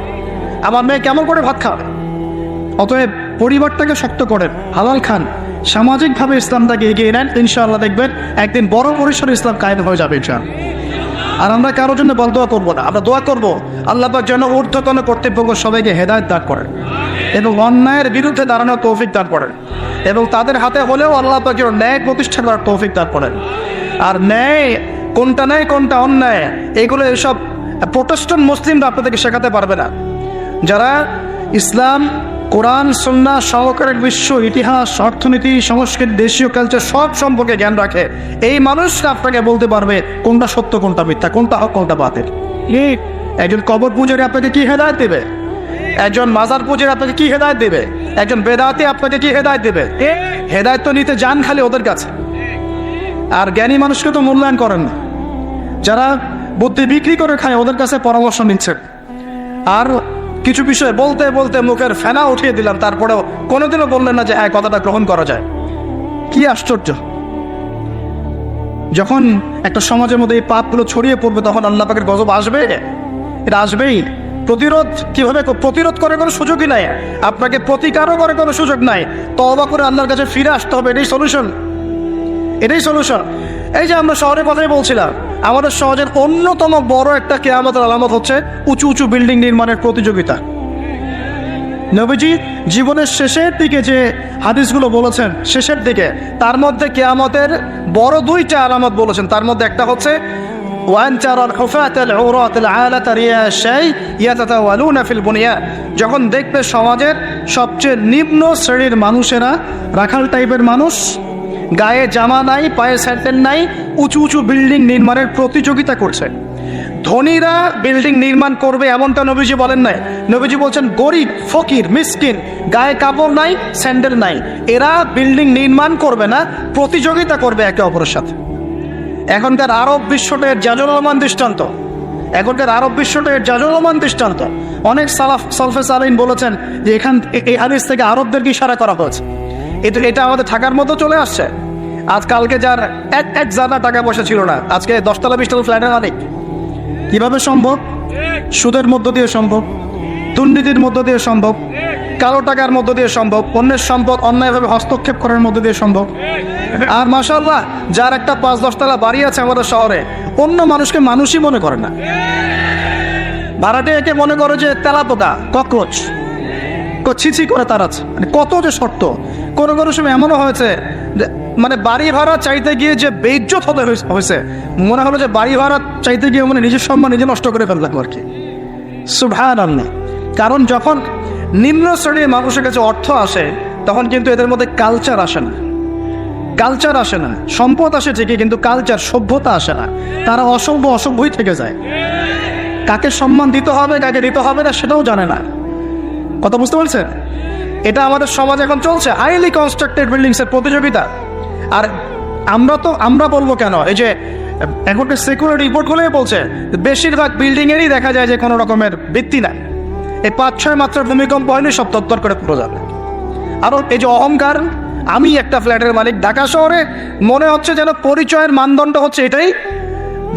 আমার মেয়ে কেমন করে ভাত খাবে? অতএব পরিবারটাকে শক্ত করেন, হালাল খান, সামাজিকভাবে ইসলামটাকে এগিয়ে নেন, ইনশাআল্লাহ দেখবেন একদিন বড় পরিসরে ইসলাম কায়েম হয়ে যাবে ইনশাআল্লাহ। আর আমরা কারোর জন্য বদদোয়া করবো না, আমরা দোয়া করবো আল্লাহ পাক যেন ঊর্ধ্বতন কর্তৃপক্ষ সবাইকে হেদায়েত দান করেন এবং অন্যায়ের বিরুদ্ধে দাঁড়ানোর তৌফিক দান করেন, এবং তাদের হাতে হলেও আল্লাহ পাক যেন ন্যায় প্রতিষ্ঠা করার তৌফিক দান করেন। আর ন্যায় কোনটা ন্যায় কোনটা অন্যায় এগুলো এসব প্রোটেস্ট্যান্ট মুসলিমরা আপনাদেরকে শেখাতে পারবে না। যারা ইসলাম, কোরআন, সুন্নাহ, সমকালীন বিশ্ব ইতিহাস, অর্থনীতি, সংস্কৃতি, দেশীয় কালচার সব সম্পর্কে জ্ঞান রাখে, এই মানুষরা আপনাকে বলতে পারবে কোনটা সত্য কোনটা মিথ্যা, কোনটা হক কোনটা বাতিল। একজন কবর পূজারী আপনাকে কি হেদায়েত দেবে? একজন মাজার পূজারী আপনাকে কি হেদায়েত দেবে? একজন বেদাতি আপনাকে কি হেদায়েত দেবে? হেদায়েত তো নিতে যান খালি ওদের কাছে, আর জ্ঞানী মানুষকে তো মূল্যায়ন করেন না। যারা বুদ্ধি বিক্রি করে খায় ওদের কাছে পরামর্শ নিচ্ছেন। আর কিছু বিষয় বলতে বলতে মুখের ফেনা উঠিয়ে দিলাম, তারপরেও কোনোদিনও বললেন না যে এই কথাটা গ্রহণ করা যায়। কি আশ্চর্য! যখন একটা সমাজের মধ্যে এই পাপগুলো ছড়িয়ে পড়বে তখন আল্লাহ পাকের গজব আসবে, এটা আসবেই। প্রতিরোধ কিভাবে? প্রতিরোধ করার কোনো সুযোগই নাই, আপনাকে প্রতিকারও করার কোনো সুযোগ নাই। তওবা করে আল্লাহর কাছে ফিরে আসতে হবে, এটাই সলিউশন, এটাই সলিউশন। এই যে আমরা শহরের কথাই বলছিলাম, আমাদের সমাজের অন্যতম বড় একটা কিয়ামতের আলামত হচ্ছে উঁচু উঁচু বিল্ডিং নির্মাণের প্রতিযোগিতা। নবীজি জীবনের শেষের দিকে যে হাদিসগুলো বলেছেন, শেষের দিকে, তার মধ্যে কিয়ামতের বড় দুইটা আলামত বলেছেন। তার মধ্যে একটা হচ্ছে যখন দেখবে সমাজের সবচেয়ে নিম্ন শ্রেণীর মানুষেরা, রাখাল টাইপের মানুষ, গায়ে জামা নাই, পায়ে স্যান্ডেল নাই, উঁচু উঁচু বিল্ডিং নির্মাণের প্রতিযোগিতা করছে। ধনীরা বিল্ডিং নির্মাণ করবে এমনটা নবীজি বলেন নাই। নবীজি বলছেন গরিব, ফকির, মিসকিন, গায়ে কাপড় নাই, স্যান্ডেল নাই, এরা বিল্ডিং নির্মাণ করবে না, প্রতিযোগিতা করবে একে অপরের সাথে। এখনকার আরব বিশ্বটের জাজলমান দৃষ্টান্ত, এখনকার আরব বিশ্বটের জাজলমান দৃষ্টান্ত। অনেক সালফে সালিন বলেছেন যে এই হাদিস থেকে আরবদেরকে ইশারা করা হয়েছে। এটা আমাদের ঢাকার মতো চলে আসছে। আজকালকে যার এক জানা টাকা পয়সা ছিল না, আজকে 10তলা 20তলা ফ্ল্যাটের মালিক। কিভাবে সম্ভব? সুদের মধ্য দিয়ে সম্ভব, দুর্নীতির মধ্য দিয়ে সম্ভব, কালো টাকার মধ্য দিয়ে সম্ভব, অন্যের সম্পদ অন্যায়ভাবে হস্তক্ষেপ করার মধ্য দিয়ে সম্ভব। আর মাশাআল্লাহ, যার একটা 5-10তলা বাড়ি আছে আমাদের শহরে, অন্য মানুষকে মানুষই মনে করে না, ভাড়াটে একে মনে করে যে তেলাপোকা, ককরোচ, ছিছি করে তার আছে। মানে কত যে শর্ত! কোনো কোনো সময় এমনও হয়েছে মানে বাড়ি ভাড়া চাইতে গিয়ে যে বেইজ্জত হতে হয়েছে, মনে হলো যে বাড়ি ভাড়া চাইতে গিয়ে মানে নিজের সম্মান নিজে নষ্ট করে ফেললাম আর কি। সুবহানাল্লাহ। কারণ যখন নিম্ন শ্রেণীর মানুষের কাছে অর্থ আসে তখন কিন্তু এদের মধ্যে কালচার আসে না, কালচার আসে না। সম্পদ আসে ঠিকই, কিন্তু কালচার, সভ্যতা আসে না। তারা অসভ্যই থেকে যায়। কাকে সম্মান দিতে হবে কাকে দিতে হবে না সেটাও জানে না। কথা বুঝতে পারছেন? এটা আমাদের সমাজ এখন চলছে, হাইলি কনস্ট্রাক্টেড বিল্ডিংসের প্রতিযোগিতা। আর আমরা বলবো কেন? এই যে এখনকার সিকিউরিটি রিপোর্টগুলোই বলছে বেশিরভাগ বিল্ডিংয়েরই দেখা যায় যে কোনো রকমের ভিত্তি নাই। এই 5-6 মাত্রার ভূমিকম্প হয়নি, সব তত্তর করে পুরো যাবে। আরও এই যে অহংকার, আমি একটা ফ্ল্যাটের মালিক, ঢাকা শহরে মনে হচ্ছে যেন পরিচয়ের মানদণ্ড হচ্ছে এটাই।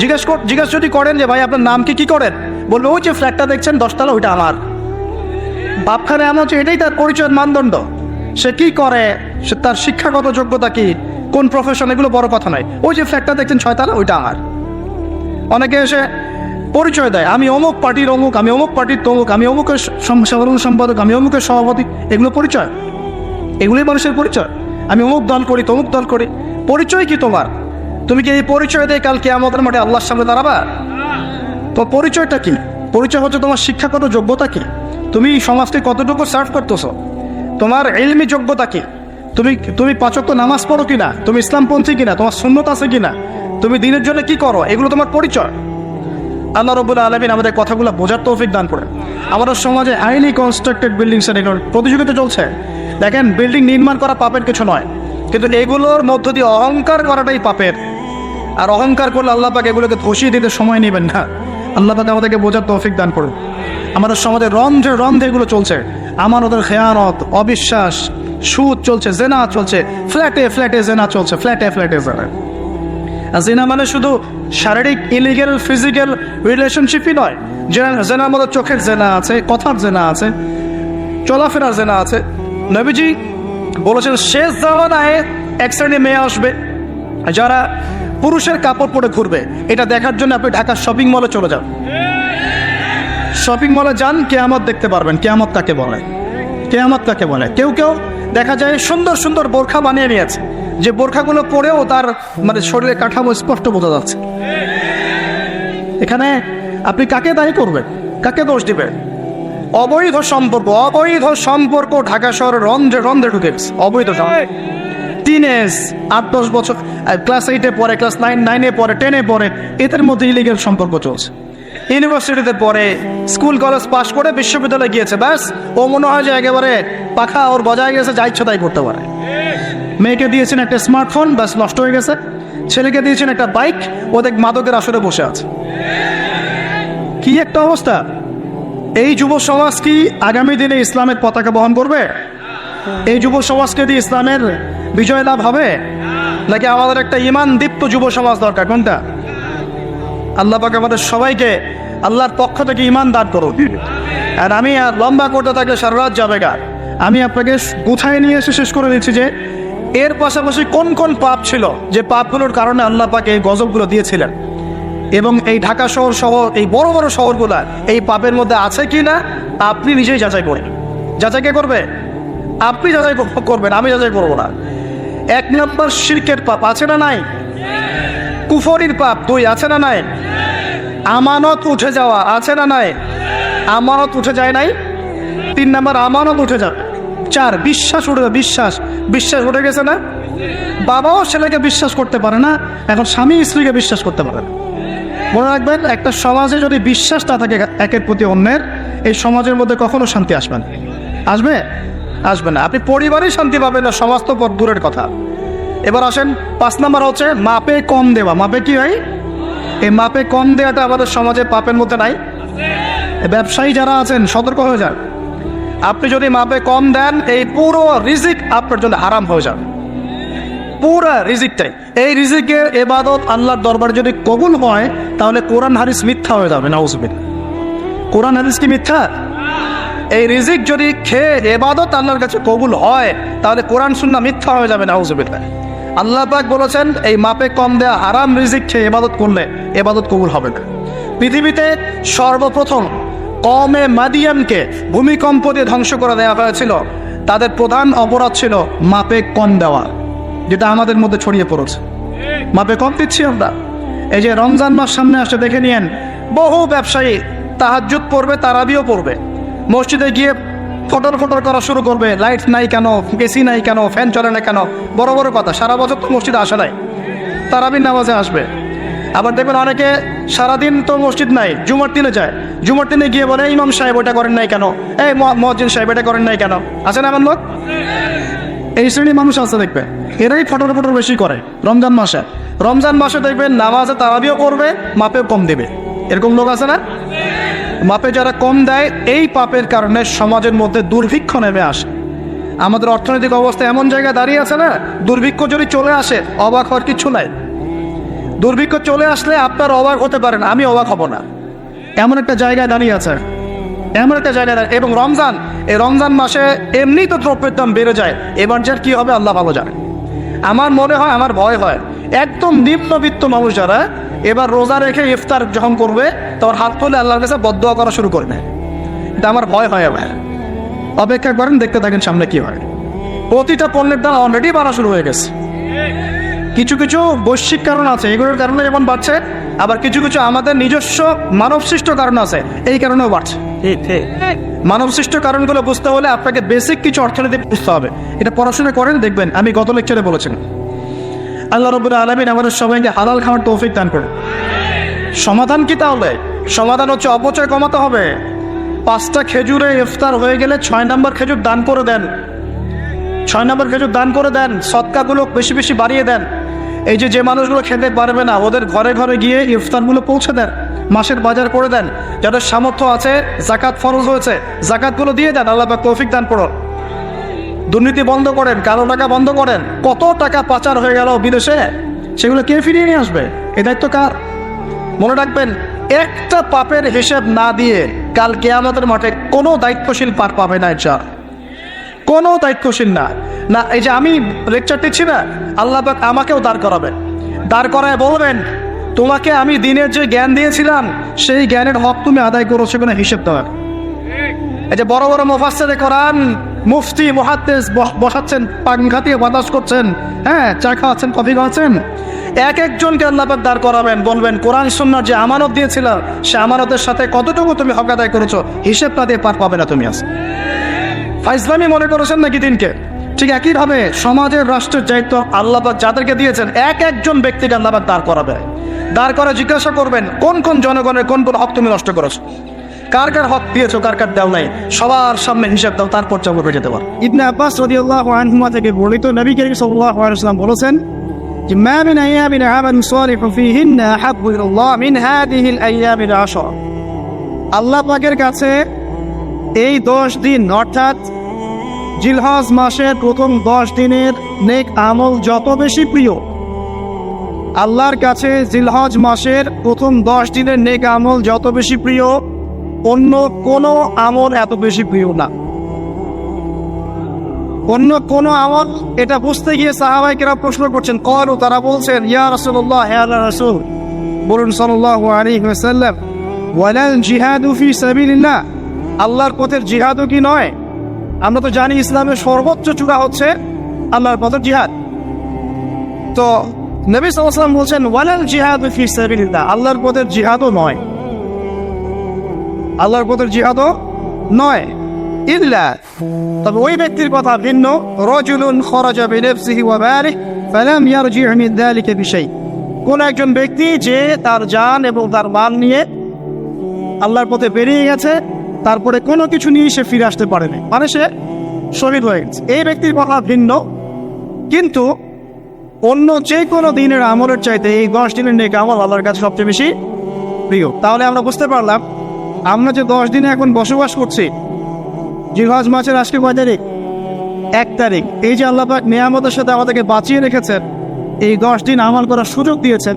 জিজ্ঞেস যদি করেন যে ভাই আপনার নাম কি করেন, বলবে ওই যে ফ্ল্যাটটা দেখছেন 10তলা, ওইটা আমার। বাপখানে এমন হচ্ছে এটাই তার পরিচয়ের মানদণ্ড। সে কি করে, সে তার শিক্ষাগত যোগ্যতা কি, কোন প্রফেশন, এগুলো বড় কথা নয়। ওই যে ফ্ল্যাটটা দেখছেন 6তলা, ওইটা আমার। অনেকে এসে পরিচয় দেয়, আমি অমুক পার্টির অমুক, আমি অমুক পার্টির তমুক, আমি অমুকের সাধারণ সম্পাদক, আমি অমুকের সভাপতি। এগুলো পরিচয়? এগুলোই মানুষের পরিচয়? আমি অমুক দল করি, তমুক দল করি। পরিচয় কি তোমার? তুমি কি এই পরিচয় দিয়ে কাল কিয়ামতের মাঠে আল্লাহর সামনে দাঁড়াবা? তো পরিচয়টা কি? পরিচয় হচ্ছে তোমার শিক্ষাগত যোগ্যতা কি, তুমি সমাজকে কতটুকু সার্ভ করতেছো, তোমার ইলমি যোগ্যতা কি, তুমি 5 ওয়াক্ত নামাজ পড়ো কিনা, তুমি ইসলামপন্থী কিনা, তোমার সুন্নত আছে কিনা, তুমি দিনের জন্য কি করো, এগুলো তোমার পরিচয়। আল্লাহ রাব্বুল আলামিন আমাদের কথাগুলো বোঝার তৌফিক দান করেন। আমাদের সমাজে হাইলি কনস্ট্রাক্টেড বিল্ডিংসের এগুলোর প্রতিযোগিতা চলছে। দেখেন, বিল্ডিং নির্মাণ করা পাপের কিছু নয়, কিন্তু এগুলোর মধ্য দিয়ে অহংকার করাটাই পাপের। আর অহংকার করলে আল্লাহ পাক এগুলোকে ধসিয়ে দিতে সময় নেবেন না। আল্লাহ পাক আমাদেরকে বোঝার তৌফিক দান করুন। আমাদের সমাজে রন্ধ্রে রন্ধ্রে এগুলো চলছে, আমানতের খেয়ানত, অবিশ্বাস, সুদ চলছে, জেনা চলছে, ফ্ল্যাটে ফ্ল্যাটে জেনা চলছে, ফ্ল্যাটে ফ্ল্যাটে জেনা। আর জেনা মানে শুধু শারীরিক ইলিগেল ফিজিক্যাল রিলেশনশিপই নয়, জেনার মধ্যে চোখের জেনা আছে, কথার জেনা আছে, চলাফেরার জেনা আছে। নবীজি বলেছেন শেষ জামানায় এক শ্রেণী মেয়ে আসবে যারা পুরুষের কাপড় পরে ঘুরবে। এটা দেখার জন্য আপনি ঢাকার শপিং মলে চলে যান, শপিং মলে যান, কেয়ামত দেখতে পারবেন। কেয়ামত কাকে বলে? কেয়ামত কাকে বলে? কেউ কেউ দেখা যায় সুন্দর সুন্দর বোরখা বানিয়ে নিয়েছে, যে বোরখাগুলো পরেও তার মানে শরীরের কাঠামো স্পষ্ট বোঝা যাচ্ছে। এখানে আপনি কাকে দায়ী করবেন, কাকে দোষ দিবেন? অবৈধ সম্পর্ক, অবৈধ সম্পর্ক ঢাকা শহরে রন্ধ্রে রন্ধ্রে ঢুকে গেছে। অবৈধ টিনেজ 8-10 বছর, ক্লাস 8-এ পড়ে, ক্লাস 9-9-এ পড়ে, 10-এ পড়ে, এদের মধ্যে ইলিগেল সম্পর্ক চলছে। ইউনিভার্সিটিতে পড়ে, স্কুল কলেজ পাশ করে বিশ্ববিদ্যালয়ে গিয়েছে, ব্যাস ও মনে হয় যে একেবারে পাখা ওর বজায় গেছে, যা ইচ্ছা তাই করতে পারে। মেয়েকে দিয়েছেন একটা স্মার্টফোন, ব্যাস নষ্ট হয়ে গেছে। ছেলেকে দিয়েছেন একটা বাইক, ও দেখ মাদকের আসরে বসে আছে। কি একটা অবস্থা! এই যুব সমাজ কি আগামী দিনে ইসলামের পতাকা বহন করবে? এই যুব সমাজকে দিয়ে ইসলামের বিজয় লাভ হবে, নাকি আমাদের একটা ইমান দীপ্ত যুব সমাজ দরকার? কোনটা? আল্লাহ পাক আমাদের সবাইকে আল্লাহর পক্ষ থেকে ইমান দান করুন। আর আমি লম্বা করতে থাকলে সারা রাত যাবে গা। আমি আপনাকে গুছায় নিয়ে এসে শেষ করে দিচ্ছি যে এর পাশাপাশি কোন কোন পাপ ছিল, যে পাপগুলোর কারণে আল্লাহ পাক এই গজবগুলো দিয়েছিলেন, এবং এই ঢাকা শহর সহ এই বড় বড় শহরগুলা এই পাপের মধ্যে আছে কি না আপনি নিজেই যাচাই করেন। যাচাই কে করবে? আপনি যাচাই করবেন, আমি যাচাই করবো না। 1 নম্বর শিরকের পাপ আছে না নাই? কুফরির পাপ 2 আছে না নাই? আমানত উঠে যাওয়া আছে না নাই? আমানত উঠে যায় নাই? 3 নম্বর আমানত উঠে যাবে। 4 বিশ্বাস উঠে যাবে। বিশ্বাস উঠে গেছে না? বাবাও ছেলেকে বিশ্বাস করতে পারে না, এখন স্বামী স্ত্রীকে বিশ্বাস করতে পারে না। মনে রাখবেন, একটা সমাজে যদি বিশ্বাস না থাকে একের প্রতি অন্যের, এই সমাজের মধ্যে কখনো শান্তি আসবে না। আসবে? আসবে না। আপনি পরিবারেই শান্তি পাবেন না, সমাজ তো দূরের কথা। এবার আসেন 5 নম্বর হচ্ছে মাপে কম দেওয়া। মাপে কি হয়? এই মাপে কম দেওয়াটা আমাদের সমাজে পাপের মধ্যে নাই। ব্যবসায়ী যারা আছেন সতর্ক হয়ে যান। আপনি যদি মাপে কম দেন, এই পুরো রিজিক আপনার জন্য হারাম হয়ে যাবে, পুরো রিজিকটাই। এই রিজিকের ইবাদত আল্লাহর দরবারে যদি কবুল হয়, তাহলে কোরআন হাদিস মিথ্যা হয়ে যাবে। নাউজুবিল্লাহ। কোরআন হাদিস কি মিথ্যা? এই রিজিক যদি খেয়ে ইবাদত আল্লাহর কাছে কবুল হয়, তাহলে কোরআন সুন্নাহ মিথ্যা হয়ে যাবে। নাউজুবিল্লাহ। আল্লাহ পাক বলেছেন এই মাপে কম দেয়া হারাম রিজিক খেয়ে ইবাদত করলে ইবাদত কবুল হবে না। পৃথিবীতে সর্বপ্রথম কওমে মাদিয়ানকে ভূমিকম্প দিয়ে ধ্বংস করে দেওয়া হয়েছিল। তাদের প্রধান অপরাধ ছিল মাপে কম দেওয়া, যেটা আমাদের মধ্যে ছড়িয়ে পড়েছে। মাপে কম দিচ্ছি আমরা। এই যে রমজান মাস সামনে আসছে, দেখে নিয়েন বহু ব্যবসায়ী তাহাজ্জুদ পড়বে, তারাবিও পড়বে, মসজিদে গিয়ে ফটর ফটর করা শুরু করবে। লাইট নাই কেন, এসি নাই কেন, ফ্যান চলে না কেন? বড় বড় কথা। সারা বছর তো মসজিদে আসে নাই, তারাবির নামাজে আসবে। আবার দেখবেন অনেকে সারাদিন তো মসজিদ নাই, জুমার দিনে যায়। জুমার দিনে গিয়ে বলে ইমাম সাহেব ওটা করেন নাই কেন, এই মুয়াজ্জিন সাহেব এটা করেন নাই কেন? আছে না এমন লোক? এই শ্রেণীর মানুষ আছে, দেখবে এরাই ফটর ফটর বেশি করে রমজান মাসে। রমজান মাসে দেখবেন নামাজে তারাবিও করবে, মাপেও কম দেবে। এরকম লোক আছে না? মাপে যারা কম দেয়, এই পাপের কারণে সমাজের মধ্যে দুর্ভিক্ষ নেমে আসে। আমাদের অর্থনৈতিক অবস্থা এমন জায়গায় দাঁড়িয়ে আছে না, দুর্ভিক্ষ যদি চলে আসে অবাক হওয়ার কিছু নাই। দুর্ভিক্ষ চলে আসলে আপনার অবাক হতে পারেন, আমি অবাক হব না। এমন একটা জায়গায় দাঁড়িয়ে আছে, এমন একটা জায়গায়। এবং রমজান, এই রমজান মাসে এমনি তো দ্রব্যের দাম বেড়ে যায়, এবার যার কি হবে আল্লাহ ভালো জানে। আমার মনে হয়, আমার ভয় হয়, একদম নিম্নবিত্ত মানুষ যারা এবার রোজা রেখে ইফতার যখন করবে, তখন হাত তুলে আল্লাহর কাছে বদদোয়া করা শুরু করবে। এটা আমার ভয় হয়। আবার অপেক্ষা করেন, দেখতে থাকেন সামনে কি হয়। প্রতিটা পণ্যের দাম অলরেডি বাড়া শুরু হয়ে গেছে। কিছু কিছু বৈশ্বিক কারণ আছে, এগুলোর কারণে যেমন বাড়ছে, আবার কিছু কিছু আমাদের নিজস্ব মানবসৃষ্ট কারণ আছে, এই কারণেও বাড়ছে। মানবসৃষ্ট কারণগুলো বুঝতে হলে আপনাকে বেসিক কিছু অর্থনীতি বুঝতে হবে। এটা পড়াশোনা করেন, দেখবেন। আমি গত লেকচারে বলেছিলাম, আল্লাহ রাব্বুল আলামিন আমাদের সবাইকে হালাল খাওয়ার তৌফিক দান করুন। সমাধান কি তাহলে? সমাধান হচ্ছে অপচয় কমাতে হবে। 5টা খেজুরে ইফতার হয়ে গেলে 6 নম্বর খেজুর দান করে দেন। 6 নম্বর খেজুর দান করে দেন। সদকাগুলো বেশি বেশি বাড়িয়ে দেন। এই যে মানুষগুলো খেতে পারবে না ওদের ঘরে ঘরে গিয়ে ইফতারগুলো পৌঁছে দেন, মাসের বাজার করে দেন। যাদের সামর্থ্য আছে, জাকাত ফরজ হয়েছে, জাকাতগুলো দিয়ে দেন। আল্লাহ পাক তৌফিক দান করুন। দুর্নীতি বন্ধ করেন, কালো টাকা বন্ধ করেন। কত টাকা পাচার হয়ে গেল বিদেশে, সেগুলো কে ফিরিয়ে নিয়ে আসবে? এ দায়িত্ব কার? মনে রাখবেন, একটা পাপের হিসেব না দিয়ে কাল কিয়ামতের মাঠে কোনো দায়িত্বশীল পার পাবে না। এটা কোনো দায়িত্বশীল না। না এই যে আমি লেকচার দিচ্ছি না, আল্লাহ পাক আমাকেও দাঁড় করাবে, দাঁড় করায় বলবেন তোমাকে আমি দিনের যে জ্ঞান দিয়েছিলাম সেই জ্ঞানের হক তুমি আদায় করেছো কিনা হিসেব দেওয়ার। এই যে বড় বড় মুফাসসিরে কোরআন, মুফতি, মুহাদ্দিস বসাচ্ছেন, পাংখা দিয়ে বাতাস করছেন, হ্যাঁ, চা খাওয়াচ্ছেন, কফি খাওয়াচ্ছেন, এক একজনকে আল্লাহ পাক দাঁড় করাবেন, বলবেন কোরআন সুন্নাহর যে আমানত দিয়েছিল সে আমানতের সাথে কতটুকু তুমি হক আদায় করেছো, হিসেবটা দিয়ে পার পাবে না তুমি। আজ ফাইজলামি মনে করেছেন নাকি দিনকে? ঠিক একইভাবে সমাজের, রাষ্ট্রের দায়িত্ব আল্লাহ পাক যাদেরকে দিয়েছেন এক একজন ব্যক্তিকে আল্লাহ পাক দাঁড় করাবে। দাঁড় করে জিজ্ঞাসা করবেন কোন কোন জনগণের কোন কোন হক তুমি নষ্ট করেছো, কার কার হক দিয়েছো, কার কার দেও নাই, সবার সামনে হিসাব দাও, তারপর জবাব যেতে পারো।
ইবনে আব্বাস রাদিয়াল্লাহু আনহুমা থেকে বর্ণিত, নবী করিম সাল্লাল্লাহু আলাইহি ওয়াসাল্লাম বলেছেন যে মা মিন আইয়ামিন আমালু সালিহু ফীহিন্না আহাব্বু ইলাল্লাহ মিন হাযিহিল আইয়ামিল 10। আল্লাহ পাকের কাছে এই 10 দিন অর্থাৎ জিলহজ মাসের প্রথম 10 দিনের নেক আমল যত বেশি প্রিয়, আল্লাহর কাছে জিলহজ মাসের প্রথম 10 দিনের নেক আমল যত বেশি প্রিয়, অন্য কোনো আমল এত বেশি প্রিয় না। অন্য কোনো আমল, এটা বুঝতে গিয়ে সাহাবায়ে কেরাম প্রশ্ন করছেন, ক্বালু, তারা বলছেন, ইয়া রাসূলুল্লাহ, হে আল্লাহর রাসূল, বলুন সাল্লাল্লাহু আলাইহি ওয়াসাল্লাম, ওয়ালাল জিহাদু ফি সাবিলিল্লাহ, আল্লাহর পথের জিহাদও কি নয়? আমরা তো জানি ইসলামের সর্বোচ্চ চূড়া হচ্ছে আল্লাহর পথের জিহাদ। তো নবী সাল্লাল্লাহু আলাইহি ওয়াসাল্লাম বলছেন ওয়ালাল জিহাদু ফি সাবিলিল্লাহ, আল্লাহর পথের জিহাদও নয়, আল্লাহর পথের জিহাদও নয়, ইল্লা, তবে ওই ব্যক্তির কথা ভিন্ন, রাজুলুন খরাজা বিনাফসিহি ওয়া মালিহি ফালাম ইয়ারজি' মিন যালিকা বিশাই, কোন একজন ব্যক্তি যে তার জান এবং তার মাল নিয়ে আল্লাহর পথে বেরিয়ে গেছে, তারপরে কোনো কিছু নিয়ে সে ফিরে আসতে পারেনি, মানে সে শহীদ হয়ে গেছে, এই ব্যক্তির কথা ভিন্ন। কিন্তু অন্য যে কোনো দিনের আমলের চাইতে এই 10 দিনের নেক আমল আল্লাহর কাছে সবচেয়ে বেশি প্রিয়। তাহলে আমরা বুঝতে পারলাম, আমরা যে 10 দিনে এখন বসবাস করছি, জিলহজ মাসের আজকে কয় তারিখ? 1 তারিখ। এই যে আল্লাহ পাক নিয়ামতের সাথে আমাদেরকে বাঁচিয়ে রেখেছেন, এই 10 দিন আমল করার সুযোগ দিয়েছেন,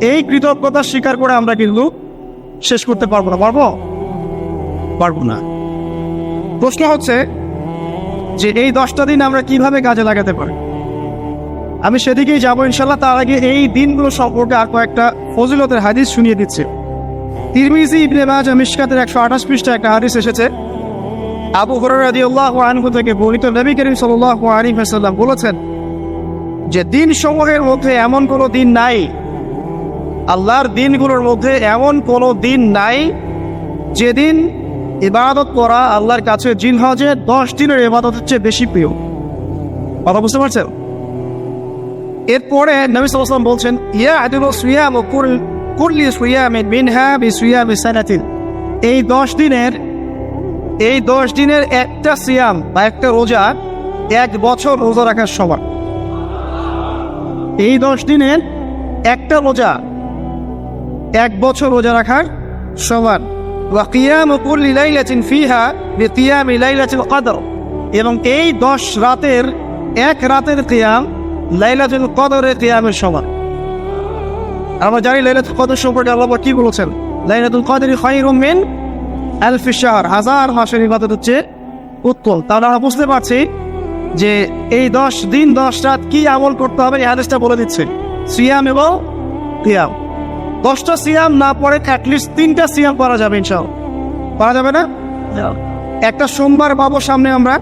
এই কৃতজ্ঞতা স্বীকার করে আমরা কিন্তু শেষ করতে পারবো না। পারবো না। প্রশ্ন হচ্ছে যে এই 10টা দিন আমরা কিভাবে কাজে লাগাতে পারি। আমি সেদিকেই যাবো ইনশাল্লাহ। তার আগে এই দিনগুলো সম্পর্কে আর কয়েকটা ফজিলতের হাদিস শুনিয়ে দিচ্ছি। তিরমিজি, ইবনে মাজাহ, মিশকাতের 128 পৃষ্ঠায় একটা হাদিস এসেছে। আবু হুরায়রা রাদিয়াল্লাহু আনহু থেকে বর্ণিত, নবী করিম সাল্লাল্লাহু আলাইহি ওয়াসাল্লাম বলেছেন যে দিন সমূহের মধ্যে এমন কোনো দিন নাই, আল্লাহর দিনগুলোর মধ্যে এমন কোনো দিন নাই যেদিন ইবাদত করা আল্লাহর কাছে জিলহজে 10 দিনের ইবাদতের চেয়ে বেশি প্রিয়। কথা বুঝতে পারছেন? এরপরে নবী সাল্লাল্লাহু আলাইহি ওয়াসাল্লাম বলছেন, ইয়া আদিলু সিয়ামু কুল্লি সিয়ামিন মিনহা বিসিয়ামি সানাতিন, এই 10 দিনের একটা সিয়াম বা একটা রোজা 1 বছর রোজা রাখার সমান। এই 10 দিনের একটা রোজা 1 বছর রোজা রাখার সমান। ওয়া কিয়ামু কুল্লি লাইলাতিন ফিহা বিকিয়ামি লাইলাতিল কদর, এবং এই 10 রাতের এক রাতের কিয়াম লাইলাতুল কদরের কিয়ামের সমান। আমরা জানি লাইলাতুল কদর সম্পর্কে আল্লাহ কি বলেছেন, লাইলাতুল কদরি খায়রুম মিন আলফি শাহর, 1000 মাসের ইবাদত হচ্ছে উত্তম। তাহলে আমরা বুঝতে পারছি যে এই 10 দিন 10 রাত কি আমল করতে হবে, এই হাদিসটা বলে দিচ্ছে, সিয়াম এবং কিয়াম। 10টা সিয়াম না পড়ে অ্যাটলিস্ট 3টা সিয়াম করা যাবে ইনশাআল্লাহ। করা যাবে না? একটা সোমবার পাবো সামনে আমরা,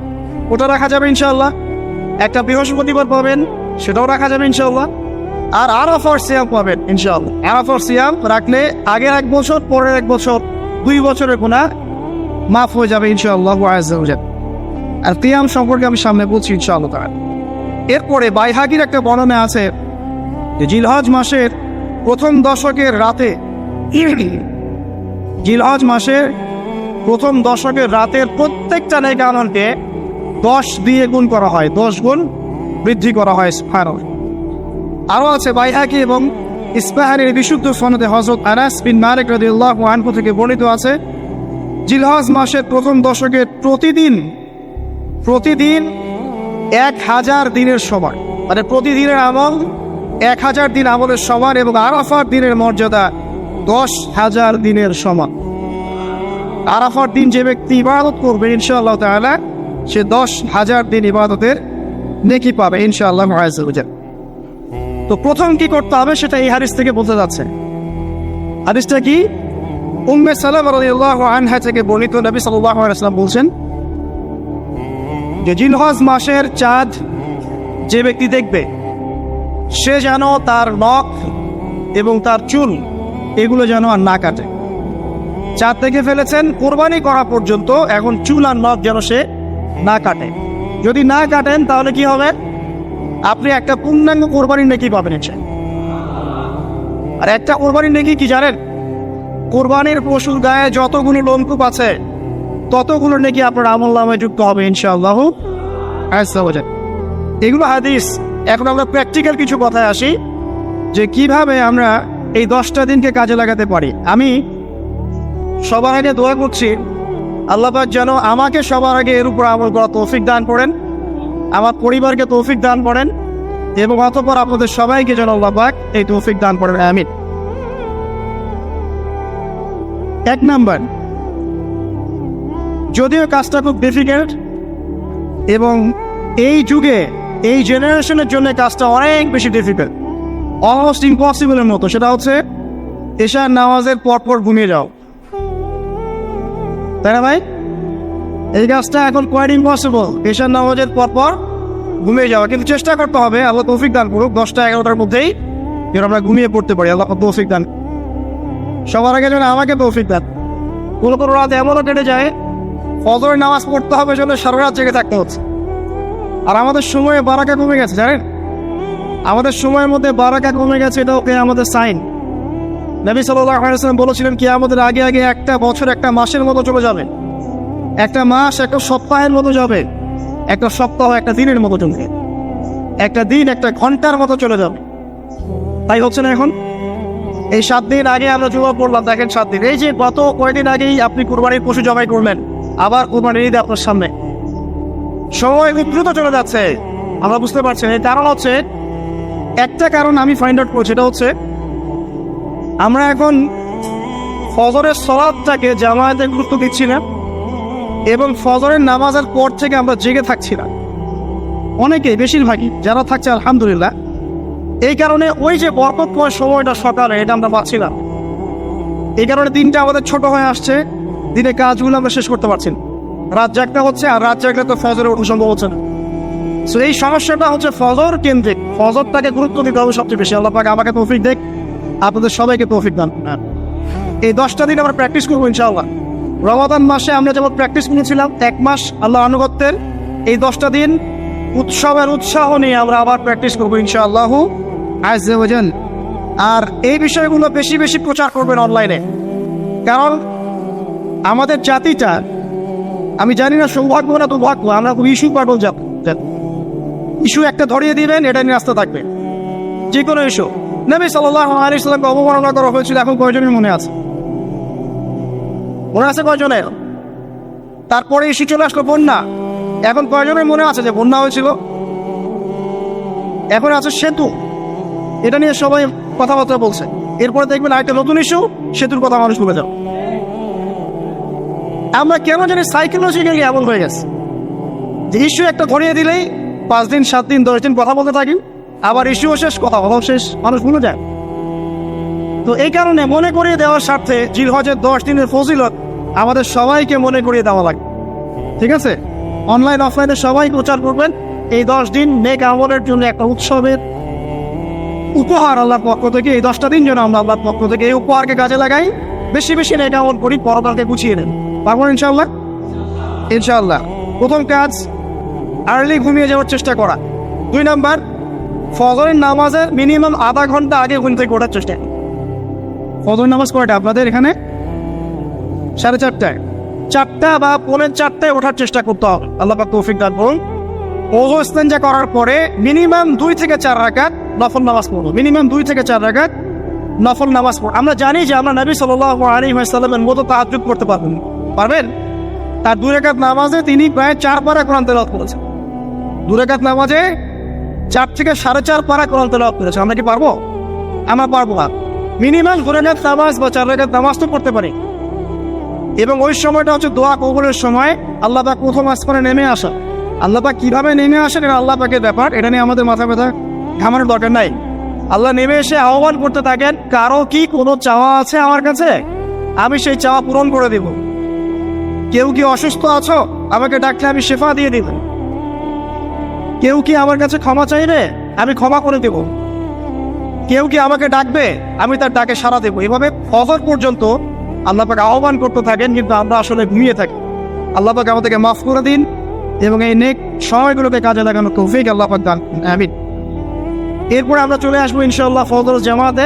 ওটা রাখা যাবে ইনশাআল্লাহ। একটা বৃহস্পতিবার পাবেন, সেটাও রাখা যাবে ইনশাআল্লাহ। আর আরাফার সিয়াম পাবেন ইনশাআল্লাহ। আরাফার সিয়াম রাখলে আগের 1 বছর, পরের 1 বছর, 2 বছরের গুনাহ মাফ হয়ে যাবে ইনশাআল্লাহ আযজা ওয়া জাল্লা। আর কিয়াম সম্পর্কে আমি সামনে বলছি ইনশাআল্লাহ তাআলা। এরপরে বাইহাকির একটা বর্ণনা আছে যে জিলহজ মাসের প্রথম দশকের রাতে, জিলহজ মাসের প্রথম দশকের রাতের প্রত্যেকটা নেক আমলকে 10 দিয়ে গুণ করা হয়, 10 গুণ বৃদ্ধি করা হয়। সুবহানাল্লাহ। আরও আছে বাইহাকি এবং ইসফাহানের বিশুদ্ধ সনদে হযরত আনাস বিন মালিক রাদিয়াল্লাহু আনহু থেকে বর্ণিত আছে, জিলহজ মাসের প্রথম দশকে প্রতিদিন 1000 দিনের সমান, মানে প্রতিদিনের আমল 1000 দিন আমলের সমান, এবং আরাফার দিনের মর্যাদা 10,000 দিনের সমান। আরাফার দিন যে ব্যক্তি ইবাদত করবে ইনশাআল্লাহ তাআলা সে 10,000 দিন ইবাদতের নেকি পাবে ইনশাআল্লাহ আযজা ওয়া জাল। তো প্রথম কি করতে হবে সেটা এই হাদিস থেকে বলতে যাচ্ছে। হাদিসটা কি? উম্মে সালামা রাদিয়াল্লাহু আনহা থেকে বর্ণিত, নবী সাল্লাল্লাহু আলাইহি ওয়াসাল্লাম বলছেন যে জিলহজ মাসের চাঁদ যে ব্যক্তি দেখবে সে যেন তার নখ এবং তার চুল এগুলো যেন আর না কাটে। চাঁদ দেখে ফেলেছেন, কোরবানি করা পর্যন্ত এখন চুল আর নখ যেন সে না কাটে। যদি না কাটেন তাহলে কি হবে? আপনি একটা পূর্ণাঙ্গ কোরবানির নেকি পাবেন। আর একটা কোরবানির নেকি কি জানেন? কোরবানির পশুর গায়ে যতগুলো লোমকূপ আছে ততগুলো নেকি আপনার আমলনামায় যুক্ত হবে ইনশাআল্লাহ আযজা ওয়া জাল। এগুলো হাদিস। এখন আমরা প্র্যাকটিক্যাল কিছু কথায় আসি যে কিভাবে আমরা এই 10টা দিনকে কাজে লাগাতে পারি। আমি সবার আগে দোয়া করছি আল্লাহ পাক যেন আমাকে সবার আগে এর উপর আমল করার তৌফিক দান করেন, আমার পরিবারকে তৌফিক দান করেন, এবং অতঃপর আপনাদের সবাইকে যেন আল্লাহ পাক এই তৌফিক দান করেন, আমিন। 1 নাম্বার, যদিও কাজটা খুব ডিফিকাল্ট এবং এই যুগে এই জেনারেশনের জন্য কাজটা অনেক বেশি ডিফিকাল্ট, অলমোস্ট ইম্পসিবলের মতো, সেটা হচ্ছে এশার নামাজের পরপর ঘুমিয়ে যাও। তাই না ভাই? এই কাজটা এখন কোয়াইট ইম্পসিবল, এশার নামাজের পরপর ঘুমিয়ে যাওয়া। কিন্তু চেষ্টা করতে হবে, আল্লাহ তৌফিক দান করুক, 10টা-11টার মধ্যেই যেন আমরা ঘুমিয়ে পড়তে পারি। আল্লাহ তৌফিক দান। সবার আগে যেন আমাকে তৌফিক দান। কোনো কোনো রাত এমনও কেটে যায় ফজরের নামাজ পড়তে হবে জন্য সারা রাত জেগে থাকতে হচ্ছে। আর আমাদের সময়ে বারাকা কমে গেছে, জানেন? আমাদের সময়ের মধ্যে বারাকা কমে গেছে, এটাও আমাদের সাইন। নবী সাল্লাল্লাহু আলাইহি ওয়াসাল্লাম বলেছিলেন কি আমাদের আগে আগে একটা বছর একটা মাসের মতো চলে যাবে, একটা মাস একটা সপ্তাহের মতো যাবে, একটা সপ্তাহ একটা দিনের মতো চলবে, একটা দিন একটা ঘন্টার মতো চলে যাবে। তাই হচ্ছে না এখন? এই 7 দিন আগে আমরা জুমা পড়লাম, দেখেন 7 দিন, এই যে গত কয়েকদিন আগেই আপনি কুরবানির পশু জবাই করলেন, আবার কুরবানির ঈদ আপনার সামনে, সময় খুব দ্রুত চলে যাচ্ছে। আমরা বুঝতে পারছি। এর কারণ হচ্ছে, একটা কারণ আমি ফাইন্ড আউট করছি, সেটা হচ্ছে আমরা এখন ফজরের সালাতটাকে জামায়াতে গুরুত্ব দিচ্ছি না, এবং ফজরের নামাজের পর থেকে আমরা জেগে থাকছি না। অনেকেই, বেশিরভাগই যারা থাকছে আলহামদুলিল্লাহ। এই কারণে ওই যে বরকতময় সময়টা সকালে, এটা আমরা পাচ্ছি না। এই কারণে দিনটা আমাদের ছোট হয়ে আসছে, দিনে কাজগুলো আমরা শেষ করতে পারছি না, রাত জাগতে হচ্ছে, আর রাত জাগলে তো ফজরে ওঠা সম্ভব হচ্ছে না। সো এই সমস্যাটা হচ্ছে ফজর কেন্দ্রিক, ফজরটাকে গুরুত্ব দিতে হবে সবচেয়ে বেশি। আল্লাহ পাক আমাকে তৌফিক দেখ, আপনাদের সবাইকে তৌফিক দান। এই 10টা দিন আমরা প্র্যাকটিস করবো ইনশাআল্লাহ। রমাদান মাসে আমরা যেমন প্র্যাকটিস করেছিলাম 1 মাস আল্লাহ আনুগত্যের, এই 10টা দিন উৎসবের উৎসাহ নিয়ে আমরা আবার প্র্যাকটিস করবো ইনশাআল্লাহ আযজা ওয়া জাল। আর এই বিষয়গুলো বেশি বেশি প্রচার করবেন অনলাইনে, কারণ আমাদের জাতিটা, আমি জানি না সৌভাগ্য না দুর্ভাগ্য, আমরা খুব ইস্যু পাগল ইস্যু একটা ধরিয়ে দিবেন, এটা নিয়ে আসতে থাকবে, যে কোনো ইস্যু। নবী সাল্লাল্লাহু আলাইহি ওয়াসাল্লামকে অবমাননা করা হয়েছিল, এখন কয়জনের মনে আছে? মনে আছে কয়জনের? তারপরে ইস্যু চলে আসলো বন্যা, এখন কয়জনের মনে আছে যে বন্যা হয়েছিল? এখন আছে সেতু, এটা নিয়ে সবাই কথাবার্তা বলছে। এরপরে দেখবেন আরেকটা নতুন ইস্যু, সেতুর কথা মানুষ ভুলে যাবে। আমরা কেন জানি সাইকোলজিক্যালি এমন হয়ে গেছে যে ইস্যু একটা ধরিয়ে দিলেই 5 দিন 7 দিন 10 দিন কথা বলতে থাকি, আবার ইস্যুও শেষ, কথা শেষ, মানুষ ভুলে যায়। তো এই কারণে মনে করিয়ে দেওয়ার স্বার্থে জিলহজের 10 দিনের ফজিলত আমাদের সবাইকে মনে করিয়ে দেওয়া লাগে, ঠিক আছে? অনলাইন অফলাইনে সবাই প্রচার করবেন। এই 10 দিন নেক আমলের জন্য একটা উৎসবের উপহার আল্লাহর পক্ষ থেকে। এই 10টা দিন যেন আমরা আল্লাহর পক্ষ থেকে এই উপহারকে কাজে লাগাই, বেশি বেশি নেক আমল করি, পরকালকে গুছিয়ে নেন। পারবেন ইনশাআল্লাহ? ইনশাআল্লাহ। প্রথম কাজ, আর্লি ঘুমিয়ে যাওয়ার চেষ্টা করা। 2 নাম্বার, ফজরের নামাজের মিনিমাম আধা ঘন্টা আগে ঘুম থেকে ওঠার চেষ্টা। ফজর নামাজ কয়টা আপনাদের এখানে? 4:30টায়। 4টা বা 4:45টায় ওঠার চেষ্টা করতে হবে। আল্লাহ পাক তৌফিক দান করুন। ওযু ইস্তেঞ্জা করার পরে মিনিমাম 2 থেকে 4 রাকাত নফল নামাজ পড়বো। মিনিমাম 2 থেকে 4 রাকাত নফল নামাজ পড়ব। আমরা জানি যে আমরা নবী সাল্লাল্লাহু আলাইহি ওয়াসাল্লামের মতো তাহাজ্জুদ পড়তে পারবেন? তার 2 রাকাত নামাজে তিনি প্রায় 4 পারা কোরআন তেলাওয়াত করেছেন। 2 রাকাত নামাজে 4 থেকে 4.5 পারা কোরআন তেলাওয়াত করেছেন। আমরা কি পারবো? আমরা পারবো না। মিনিমাম 2 রাকাত নামাজ বা 4 রাকাত নামাজ তো পড়তে পারি। এবং ওই সময়টা হচ্ছে দোয়া কবুলের সময়। আল্লাহ পাক প্রথম আসমানে নেমে আসা। আল্লাহ পাক কিভাবে নেমে আসেন এটা আল্লাহ পাকের ব্যাপার, এটা নিয়ে আমাদের মাথা ব্যথা ঘামানোর দরকার নাই। আল্লাহ নেমে এসে আহ্বান করতে থাকেন, কারো কি কোনো চাওয়া আছে আমার কাছে? আমি সেই চাওয়া পূরণ করে দেব। কেউ কি অসুস্থ আছো? আমাকে ডাকলে আমি শেফা দিয়ে দেব। কেউ কি আমার কাছে ক্ষমা চাইবে? আমি ক্ষমা করে দেব। কেউ কি আমাকে ডাকবে? আমি তার ডাকে সাড়া দেবো। এভাবে ফজর পর্যন্ত আল্লাহ পাক আহ্বান করতে থাকেন, কিন্তু আমরা আসলে ঘুমিয়ে থাকি। আল্লাহ পাক আমাদেরকে মাফ করে দিন এবং এই নেক সময়গুলোকে কাজে লাগানো তৌফিক আল্লাহ পাক দান করুন। আমিন। এরপর আমরা চলে আসবো ইনশাআল্লাহ ফজর জামাতে।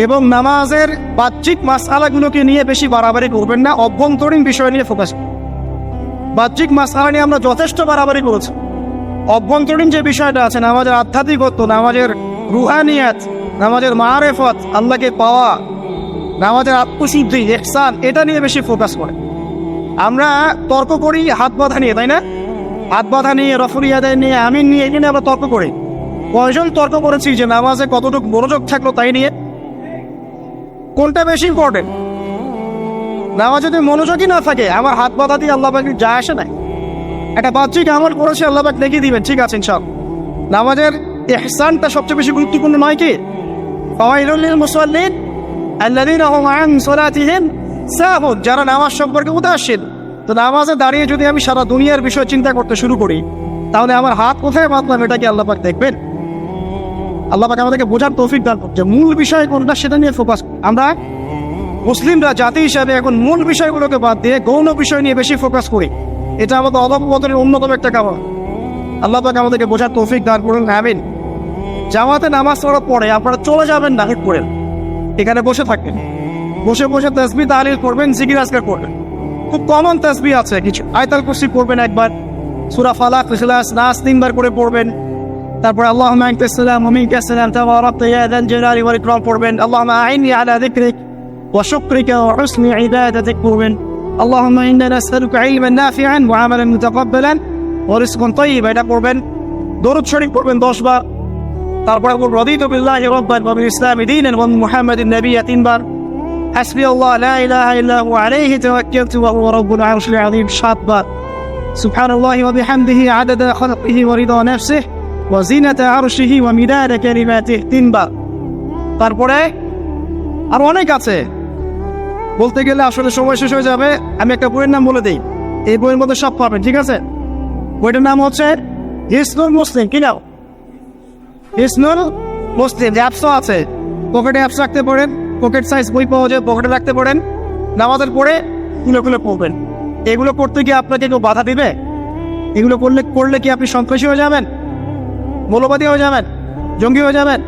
এবং নামাজের বাহ্যিক মাসআলাগুলোকে নিয়ে বেশি বাড়াবাড়ি করবেন না, অভ্যন্তরীণ বিষয় নিয়ে ফোকাস। বাহ্যিক মাসআলা নিয়ে আমরা যথেষ্ট বাড়াবাড়ি করেছি। অভ্যন্তরীণ যে বিষয়টা আছে, নামাজের আধ্যাত্মিকত্ব, নামাজের রুহানিয়াত, নামাজের মাআরিফত, আল্লাহকে পাওয়া, নামাজের আত্মশুদ্ধি, ইহসান, এটা নিয়ে বেশি ফোকাস করে। আমরা তর্ক করি হাত বাঁধা নিয়ে, তাই না? হাত বাঁধা নিয়ে, রফুল ইয়াদাইন নিয়ে, আমিন নিয়ে, এখানে আমরা তর্ক করি। কয়জন তর্ক করেছি যে নামাজে কতটুকু মনোযোগ থাকলো তাই নিয়ে? কোনটা বেশি ইম্পর্টেন্ট? নামাজ যদি মনোযোগই না থাকে, আমার হাত বাঁধা দিয়ে আল্লাহ পাক যা আসে না। একটা বাহ্যিক আমল করেছে, আল্লাহ পাক দেখিয়ে দিবেন, ঠিক আছে ইনশাআল্লাহ। নামাজের ইহসানটা সবচেয়ে বেশি গুরুত্বপূর্ণ নয় কি? ফাওয়াইলুল লিল মুসাল্লিন আল্লাযীনা হুম আন সালাতিহিম সাহুন। যারা নামাজ সম্পর্কে উদাসীন। তো নামাজে দাঁড়িয়ে যদি আমি সারা দুনিয়ার বিষয় চিন্তা করতে শুরু করি, তাহলে আমার হাত কোথায় বাঁধলাম এটা কি আল্লাহ পাক দেখবেন? আল্লাহ পাক আমাদেরকে বোঝার তৌফিক দান করুন যে মূল বিষয় কোনটা সেটা নিয়ে ফোকাস। আমরা মুসলিমরা জাতি হিসাবে এখন মূল বিষয়গুলোকে বাদ দিয়ে গৌণ বিষয় নিয়ে বেশি ফোকাস করি। এটা আমাদের অধঃপতনের অন্যতম একটা কারণ। আল্লাহ পাক আমাদেরকে বোঝার তৌফিক দান করুন। আমিন। জামাতে নামাজ পড়ার পরে আপনারা চলে যাবেন না, হেড করেন, এখানে বসে থাকবেন। বসে বসে তাসবিহ তাহলিল করবেন, জিকির আজকার করবেন। খুব কমন তাসবিহ আছে কিছু। আয়াতুল কুরসি পড়বেন একবার, সূরা ফালাক, ইখলাস, নাস 3 বার করে পড়বেন। তারপর আল্লাহুম্মা আনতাস সালাম ওয়া মিনকাস সালাম তাবারাকতা ইয়া যাল জালালি ওয়াল ইকরাম পড়বেন। আল্লাহুম্মা আইননি আলা যিকরিক ওয়া শুকরিকা ওয়া হুসনি ইবাদাতিক পড়বেন। আল্লাহুম্মা ইন্না নাসআলুকা ইলমান নাফিআন ওয়া আমালান মুতাকাব্বালান ওয়া রিজকান তাইয়্যিবা, এটা পড়বেন। দরুদ শরীফ পড়বেন 10 বার। তারপর রাদিতু বিল্লাহি রাব্বান ওয়া বিল ইসলামি দীনান ওয়া মুহাম্মাদিন নাবিয়্যা 3 বার। হাসবি আল্লাহ লা ইলাহা ইল্লা হু আলাইহি তাওয়াক্কালতু ওয়া হুয়া রাব্বুল আরশিল আযীম 7 বার। সুবহানাল্লাহি ওয়া বিহামদিহি আদাদা খালকিহি ওয়া রিদা নাফসিহি ওয়া জিনাতা আরশিহি ওয়া মিদাদা কালিমাতিহি 3 বার। তারপরে আর অনেক আছে, বলতে গেলে আসলে সময় শেষ হয়ে যাবে। আমি একটা বইয়ের নাম বলে দিই, এই বইয়ের মধ্যে সব পাবেন, ঠিক আছে? বইটার নাম হচ্ছে হিসনুল মুসলিম। কি নাম? হিসনুল মুসলিম। অ্যাপসও আছে, পকেটে অ্যাপস রাখতে পারেন, পকেট সাইজ বই পাওয়া যায়, পকেটে রাখতে পারেন। নামাজের পরে খুলে খুলে পড়বেন। এগুলো করতে গিয়ে আপনাকে কেউ বাধা দিবে? এগুলো করলে কি আপনি সন্ত্রাসী হয়ে যাবেন, মৌলবাদী হয়ে যাবেন, জঙ্গি হয়ে যাবেন?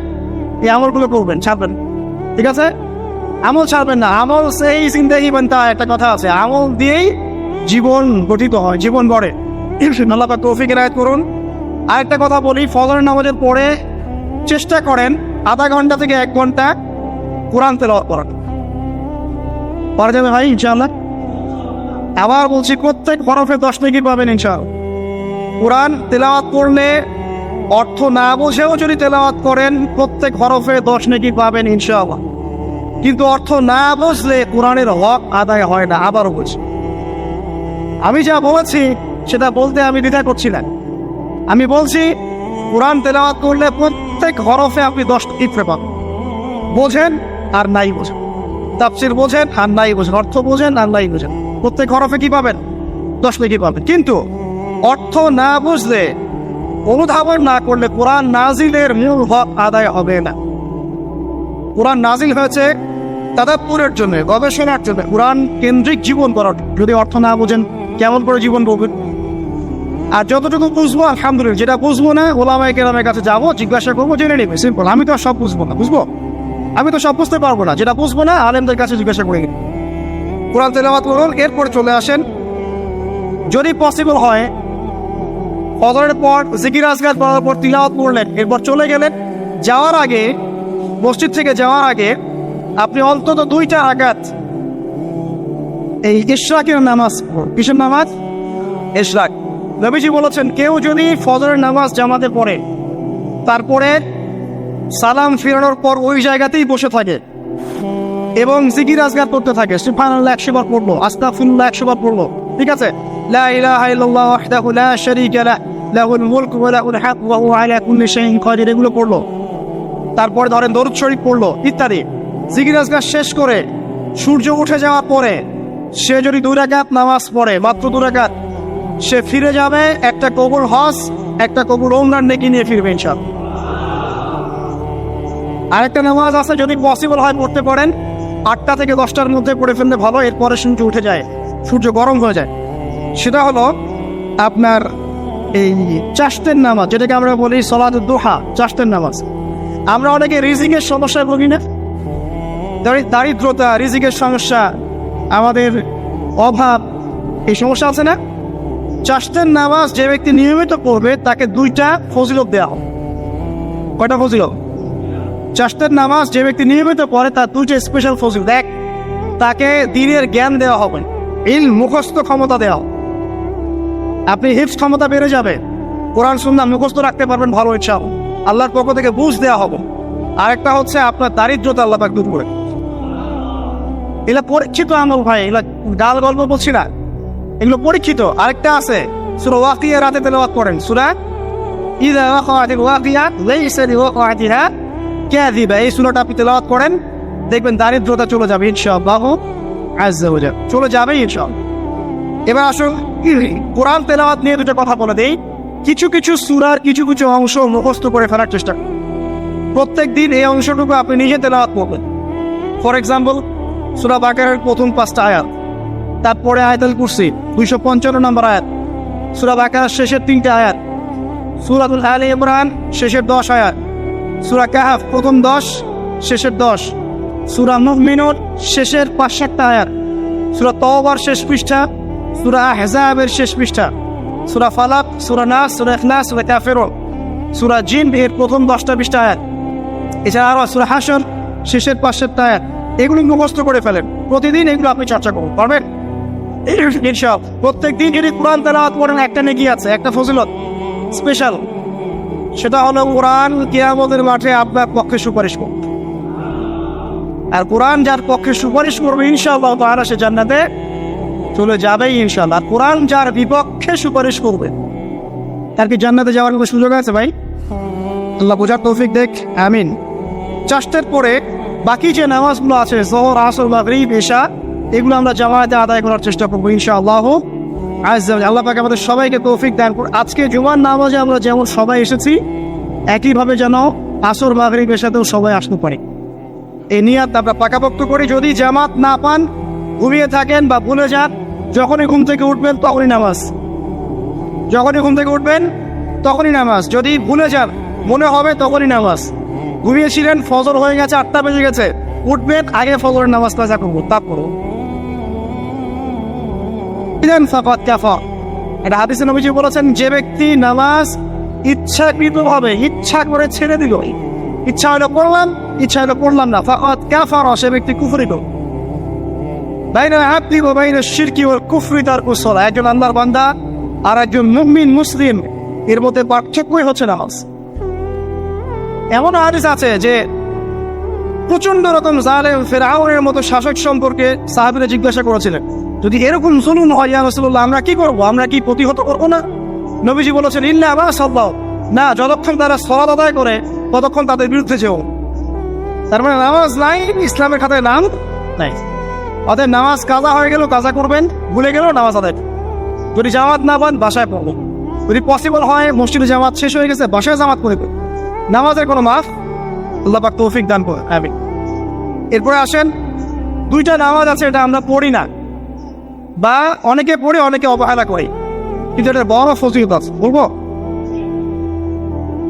এই আমলগুলো করবেন, ছাড়বেন, ঠিক আছে? আমল ছাড়বেন না। আমল সেই জিন্দেগি বানতা, একটা কথা আছে, আমল দিয়েই জীবন গঠিত হয়, জীবন গড়ে। আল্লাহ পাক তৌফিক ইনায়াত করুন। আরেকটা কথা বলি, ফজর নামাজের পরে চেষ্টা করেন আধা ঘন্টা থেকে 1 ঘন্টা কোরআন তেলাওয়াত করার। পারা যাবে ভাই ইনশাআল্লাহ? আবার বলছি, প্রত্যেক হরফে 10 নেকি পাবেন ইনশাআল্লাহ। কোরআন তেলাওয়াত করলে অর্থ না বুঝেও যদি তেলাওয়াত করেন, প্রত্যেক হরফে 10 নেকি পাবেন ইনশাআল্লাহ। কিন্তু অর্থ না বুঝলে কোরআনের হক আদায় হয় না। আবারও বলছি, আমি যা বলেছি সেটা বলতে আমি দ্বিধা করছি না। আমি বলছি কোরআন তেলাওয়াত করলে প্রত্যেক হরফে আপনি 10 নেকি পাবেন। বোঝেন আর নাই বোঝেন, তাফসীর বোঝেন আর নাই বোঝেন, অর্থ বোঝেন আর নাই বোঝেন, প্রত্যেক হরফে কি পাবেন? 10 নেকি পাবেন। কিন্তু অর্থ না বুঝলে, অনুধাবন না করলে কোরআন নাজিলের মূল হক আদায় হবে না। কোরআন নাজিল হয়েছে তাদাব্বুরের জন্য, গবেষণার জন্য, কোরআন কেন্দ্রিক জীবন করার। যদি অর্থ না বোঝেন কেমন করে জীবন করবেন? আর যতটুকু বুঝবো আলহামদুলিল্লাহ, যেটা বুঝবো না ওলামায়ে কেরামের কাছে যাবো, জিজ্ঞাসা করবো, জেনে নেবে, সিম্পল। আমি তো আর সব বুঝবো না, বুঝবো? আমি তো সব বুঝতে পারবো না। যেটা বুঝবো না আলেমদের কাছে জিজ্ঞাসা করে নিন। কোরআন তেলাওয়াত করুন। এরপরে চলে আসেন, যদি পসিবল হয় ফজরের পর জিকির আজকার পড়ার পর তিলাওয়াত পড়লেন, এরপর চলে গেলেন। যাওয়ার আগে, মসজিদ থেকে যাওয়ার আগে আপনি অন্তত 2টা রাকাত এই ইশরাকের নামাজ পড়ুন। কিসের নামাজ? ইশরাক। নবীজি বলেছেন, কেউ যদি ফজরের নামাজ জামাতে পড়ে, তারপরে সালাম ফেরানোর পর ওই জায়গাতেই বসে থাকে এবং জিকির আজকার করতে থাকে, সুবহানাল্লাহ 100 বার পড়লো, আস্তাগফিরুল্লাহ 100 বার পড়লো, ঠিক আছে, লা ইলাহা ইল্লাল্লাহ ওয়াহদাহু লা শারীকা লাহু লাহুল মুলকু ওয়া লাহুল হামদু ওয়া হুয়া আলা কুল্লি শাইইন কাদির, এগুলো পড়লো। তারপরে ধরেন দরুদ শরীফ পড়লো ইত্যাদি। জিকির আজকার শেষ করে সূর্য উঠে যাওয়ার পরে সে যদি 2 রাকাত নামাজ পড়ে, মাত্র 2 রাকাত, সে ফিরে যাবে একটা কবুল হজ, একটা কবুল ওমরার নেকি নিয়ে ফিরবে ইনশাআল্লাহ। আরেকটা নামাজ আছে, যদি পসিবল হয় পড়তে পারেন, 8টা থেকে 10টার মধ্যে পড়ে ফেললে ভালো, এরপরে সূর্য উঠে যায়, সূর্য গরম হয়ে যায়। সেটা হলো আপনার এই চাষতের নামাজ, যেটাকে আমরা বলি সলাতুদ দুহা, চাষতের নামাজ। আমরা অনেকে রিজিকের সমস্যায় ভুগি না, দারিদ্রতা, রিজিকের সমস্যা, আমাদের অভাব, এই সমস্যা আছে না? চাষতের নামাজ যে ব্যক্তি নিয়মিত পড়বে তাকে 2টা ফজিলত দেওয়া হবে। কয়টা ফজিলত? চাষতের নামাজ যে ব্যক্তি নিয়মিত পড়ে তার 2টা স্পেশাল ফজিলত। এক, তাকে দ্বীনের জ্ঞান দেওয়া হবে, ইলম মুখস্থ ক্ষমতা দেওয়া হবে, আপনি হিফজ ক্ষমতা বেড়ে যাবে, কোরআন সুন্নাহ মুখস্থ রাখতে পারবেন ভালো, ইনশাআল্লাহ আল্লাহর পক্ষ থেকে বুঝ দেওয়া হবে। আরেকটা হচ্ছে আপনার দারিদ্রতা আল্লাহ পাক দূর করে। এগুলো পরীক্ষিত আমল ভাই, এগুলো গাল গল্প বলছি না, এগুলো পরীক্ষিত। আরেকটা আছে, সূরা ওয়াকিয়া রাতে তেলাওয়াত করেন, সূরা ইযা ওয়াকাআতিল ওয়াকিয়া লাইসা লিওয়াকাতিহা কাযিবা, এই সূরাটা আপনি তেলাওয়াত করেন, দেখবেন দারিদ্রতা চলে যাবে ইনশাআল্লাহ আযজা ওয়া জাল, চলে যাবে ইনশাআল্লাহ। এবার আসুন কোরআন তেলাওয়াত নিয়ে 2টা কথা বলে দেই। কিছু কিছু সূরার কিছু কিছু অংশ মুখস্থ করে ফেলার চেষ্টা করুন। প্রত্যেক দিন এই অংশটুকু আপনি নিজে তেলাওয়াত করবেন। ফর এক্সাম্পল, সূরা বাকারার প্রথম 5টা আয়াত, তারপরে আয়াতুল কুরসি 255 নম্বর আয়াত, সূরা বাকারার শেষের 3টা আয়াত, সূরাতুল আলে ইমরান শেষের 10 আয়াত, সূরা কাহফ প্রথম 10 শেষের 10, সূরা মুমিনুন শেষের 5-7টা আয়াত, সূরা তাওবার শেষ পৃষ্ঠা, সূরা আহজাবের শেষ পৃষ্ঠা, সূরা ফালাক, সূরা নাস, সূরা ইখলাস, সূরা কাফিরুন, সূরা জিন এর প্রথম 10টা-20টা আয়াত, এছাড়া আরো সূরা হাশর শেষের 5-7টা আয়াত। এগুলো মুখস্থ করে ফেলেন, প্রতিদিন এগুলো আপনি চর্চা করুন, পারবেন ইনশাআল্লাহ। প্রত্যেক দিন যদি কোরআন তেলাওয়াত করেন, একটা নেকি আছে, একটা ফজিলত স্পেশাল, সেটা হলো কোরআন কিয়ামতের মাঠে আপনার পক্ষে সুপারিশ করবে। আর কোরআন যার পক্ষে সুপারিশ করবে ইনশাআল্লাহ তাআলা সে জান্নাতে চলে যাবেই ইনশাআল্লাহ। আর কোরআন যার বিপক্ষে সুপারিশ করবে তার কি জান্নাতে যাওয়ার কোনো সুযোগ আছে ভাই? আল্লাহ বোঝার তৌফিক দেখ, আমিন। চাষতের পরে বাকি যে নামাজগুলো আছে, যোহর, আসর, মাগরিব, ইশা, এগুলো আমরা জামাতে আদায় করার চেষ্টা করবো ইনশাআল্লাহ আজ্জা ওয়া জাল। আল্লাহ পাক আমাদের সবাইকে তৌফিক দান করুন। আজকে জুমার নামাজে আমরা যেমন সবাই এসেছি, একইভাবে যেন আসর, মাগরিব, ইশাতেও সবাই আসতে পারি, এই নিয়ত আমরা পাকাপোক্ত করি। যদি জামাত না পান, ঘুমিয়ে থাকেন বা ভুলে যান, যখনই ঘুম থেকে উঠবেন তখনই নামাজ, যখনই ঘুম থেকে উঠবেন তখনই নামাজ। যদি ভুলে যান, মনে হবে তখনই নামাজ। ঘুমিয়েছিলেন, ফজর হয়ে গেছে, 8টা বেজে গেছে, উঠবেন, আগে ফজরের নামাজ কাজা করবো, তারপরও এটা হাদিসে নবীজি বলেছেন, যে ব্যক্তি নামাজ ইচ্ছাকৃতভাবে ইচ্ছা করে ছেড়ে দিল, ইচ্ছা হলো পড়লাম, ইচ্ছা হলো পড়লাম না, ফাকাত কাফারা, সে ব্যক্তি কুফরি করল। বাইনাল আবদি ওয়া বাইনাশ শিরকি ওয়াল কুফরি তারকুস সালাহ, একজন আল্লাহর বান্দা আর একজন মুমিন মুসলিম, এর মধ্যে পার্থক্যই হচ্ছে নামাজ। এমন হাদিস আছে যে প্রচন্ড রকম জালেম ফিরআউনের মতো শাসক সম্পর্কে সাহাবীরা জিজ্ঞাসা করেছিলেন, যদি এরকম জুলুম হয় ইয়া রাসূলুল্লাহ, আমরা কি করব? আমরা কি প্রতিহত করব না? নবীজি বলেছেন, ইল্লা মা সাল্লাহ, না, যতক্ষণ তারা সালাত আদায় করে ততক্ষণ তাদের বিরুদ্ধে যেও। তার মানে নামাজ নাই, ইসলামের খাতায় নাম নাই। অতএব নামাজ কাজা হয়ে গেল কাজা করবেন, ভুলে গেল নামাজ আদায়। যদি জামাত না পান বাসায় পড়বেন, যদি পসিবল হয় মসজিদে জামাত শেষ হয়ে গেছে বাসায় জামাত করবেন, নামাজের কোনো মাফ আল্লাহ পাক তৌফিক দান করে, আমিন। এরপরে আসেন, 2টা নামাজ আছে এটা আমরা পড়ি না, বা অনেকে পড়ে অনেকে অবহেলা করে, কিন্তু এটা বড় ফজিলত আছে, বলবো।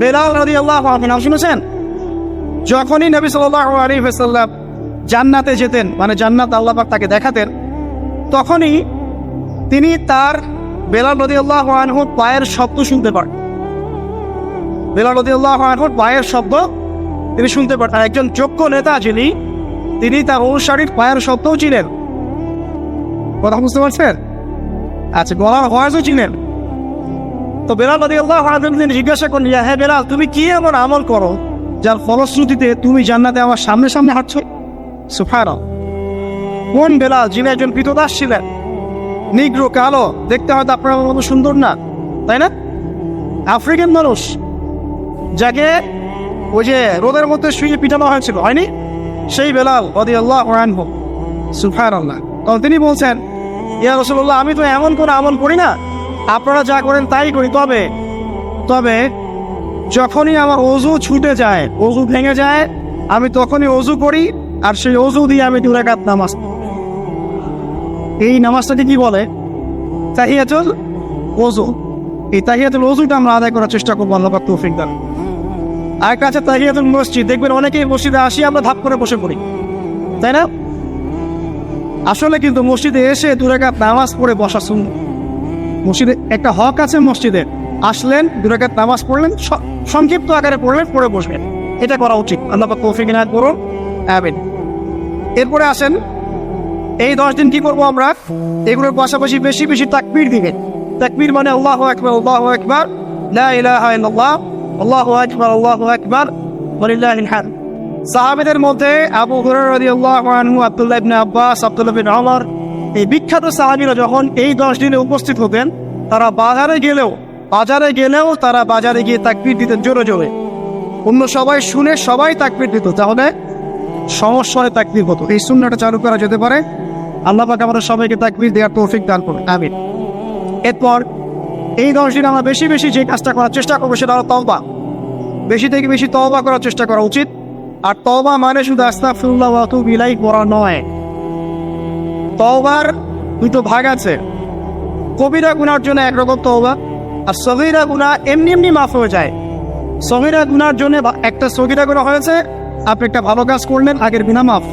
বেলাল রাদিয়াল্লাহু আনহু নাম শুনেছেন? যখনই নবী সাল্লাল্লাহু আলাইহি ওয়াসাল্লাম জান্নাতে যেতেন, মানে জান্নাত আল্লাহ পাক তাকে দেখাতেন, তখনই তিনি তার বেলাল রাদিয়াল্লাহু আনহুর পায়ের শব্দ শুনতে পান। বেলাল রাদিয়াল্লাহু আনহুর পায়ের শব্দ তিনি শুনতে পারতেন। একজন যোগ্য নেতা যিনি, তিনি তার অনুসারীর পায়ের শব্দও চিনেন। কথা বুঝতে পারছেন? আচ্ছা, গলার আওয়াজও চিনেন। তো বেলাল রাদিয়াল্লাহু আনহু তিনি জিজ্ঞাসা করলেন, হ্যাঁ বেলাল, তুমি কি এমন আমল করো যার ফলশ্রুতিতে তুমি জান্নাতে আমার সামনে সামনে হাঁটছো? সুবহানাল্লাহ। কোন বেলাল? যিনি একজন কৃতদাস ছিলেন, নিগ্রো, কালো, দেখতে হয়তো আপনার মতো সুন্দর না, তাই না? আফ্রিকান মানুষ, যাকে ওই যে রোদের মধ্যে শুয়ে পিটানো হয়েছিল, হয়নি? সেই বেলাল রাদিয়াল্লাহু আনহু। সুবহানাল্লাহ। তখন তিনি বলছেন, ইয়া রাসূলুল্লাহ, আমি তো এমন কোনো আমল করি না, আপনারা যা করেন তাই করি। তবে যখনই আমার ওযু ছুটে যায়, ওযু ভেঙে যায়, আমি তখনই ওযু করি, আর সেই ওযু দিয়ে আমি 2 রাকাত নামাজ পড়ি। এই নামাজটাকে কি বলে? তাহিয়াতুল ওযু। এই তাহিয়াতুল ওযুটা আমরা আদায় করার চেষ্টা করবো, আল্লাহ পাক তৌফিক দান। আরেকটা আছে তাহিয়াতুল মসজিদ। দেখবেন অনেকেই মসজিদে আসি আমরা ধাপ করে বসে পড়ি, তাই না? আসলে কিন্তু মসজিদে এসে 2 রাকাত নামাজ পড়ে বসা সুন্নাত। মসজিদে একটা হক আছে, মসজিদে আসলেন, 2 রাকাত নামাজ পড়লেন, সংক্ষিপ্ত আকারে পড়লেন, পড়ে বসবেন। এটা করা উচিত। আল্লাহ পাক তৌফিক ইনায়াত করুন, আমিন। এরপরে আসেন, এই 10 দিন কি করব আমরা? এগুলোর পাশাপাশি বেশি বেশি তাকবীর দিবেন। তাকবীর মানে আল্লাহু আকবার, আল্লাহু আকবার, লা ইলাহা ইল্লাল্লাহ, আল্লাহু আকবার, আল্লাহু আকবার, ওয়ালিল্লাহিল হামদ। সাহাবীদের মধ্যে আবু হুরায়রা রাদিয়াল্লাহু আনহু, আব্দুল্লাহ ইবনে আব্বাস, আব্দুল্লাহ বিন ওমর, এই বিখ্যাত সাহাবীরা যখন এই 10 দিনে উপস্থিত হতেন, তারা বাজারে গেলেও তারা বাজারে গিয়ে তাকবীর দিতেন জোরে জোরে। অন্য সবাই শুনে সবাই তাকবীর দিত, তাহলে সমস্যা হয় তাকবীর হতো। এই সুন্নাহটা চালু করা যেতে পারে। আল্লাহ পাক আমাদের সবাইকে তাকবীর দেওয়ার তৌফিক দান করুন, আমিন। এরপর এই 10 দিন আমরা বেশি বেশি যে কাজটা করার চেষ্টা করবো সেটা হলো তওবা। বেশি থেকে বেশি তওবা করার চেষ্টা করা উচিত। আর তওবা মানে শুধু আস্তাগফিরুল্লাহ ওয়া আতুবু ইলাইহি পড়া নয়। তওবার 2টো ভাগ আছে। কবিরা গুনার জন্য একরকম তওবা, আর সগীরা গুনাহ এমনি এমনি মাফ হয়ে যায়। সগীরা গুনার জন্য একটা সগীরা গুনাহ হয়েছে, আপনি একটা ভালো কাজ করলেন, আগের গুনাহ মাফ।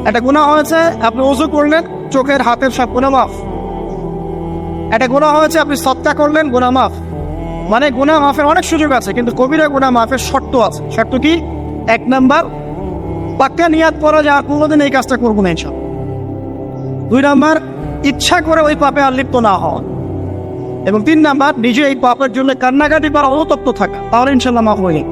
একটা গুনাহ হয়েছে, আপনি ওযু করলেন, চোখের হাতের সব গুনাহ মাফ। একটা গুনাহ হয়েছে, আপনি সদকা করলেন, গুনাহ মাফ। মানে গুনাহ মাফের অনেক সুযোগ আছে, কিন্তু কবিরা গুনাহ মাফের শর্ত আছে। শর্ত কি? 1 নাম্বার, পাক্কা নিয়াত করা যে আর কোনোদিন এই কাজটা করবো না ইনশাআল্লাহ। 2 নাম্বার, ইচ্ছা করে ওই পাপে আর লিপ্ত না হওয়া। এবং 3 নাম্বার, নিজে এই পাপের জন্য কান্নাকাটি করা, অনুতপ্ত থাকা, তাহলে ইনশাআল্লাহ মাফ হয়ে যাবে।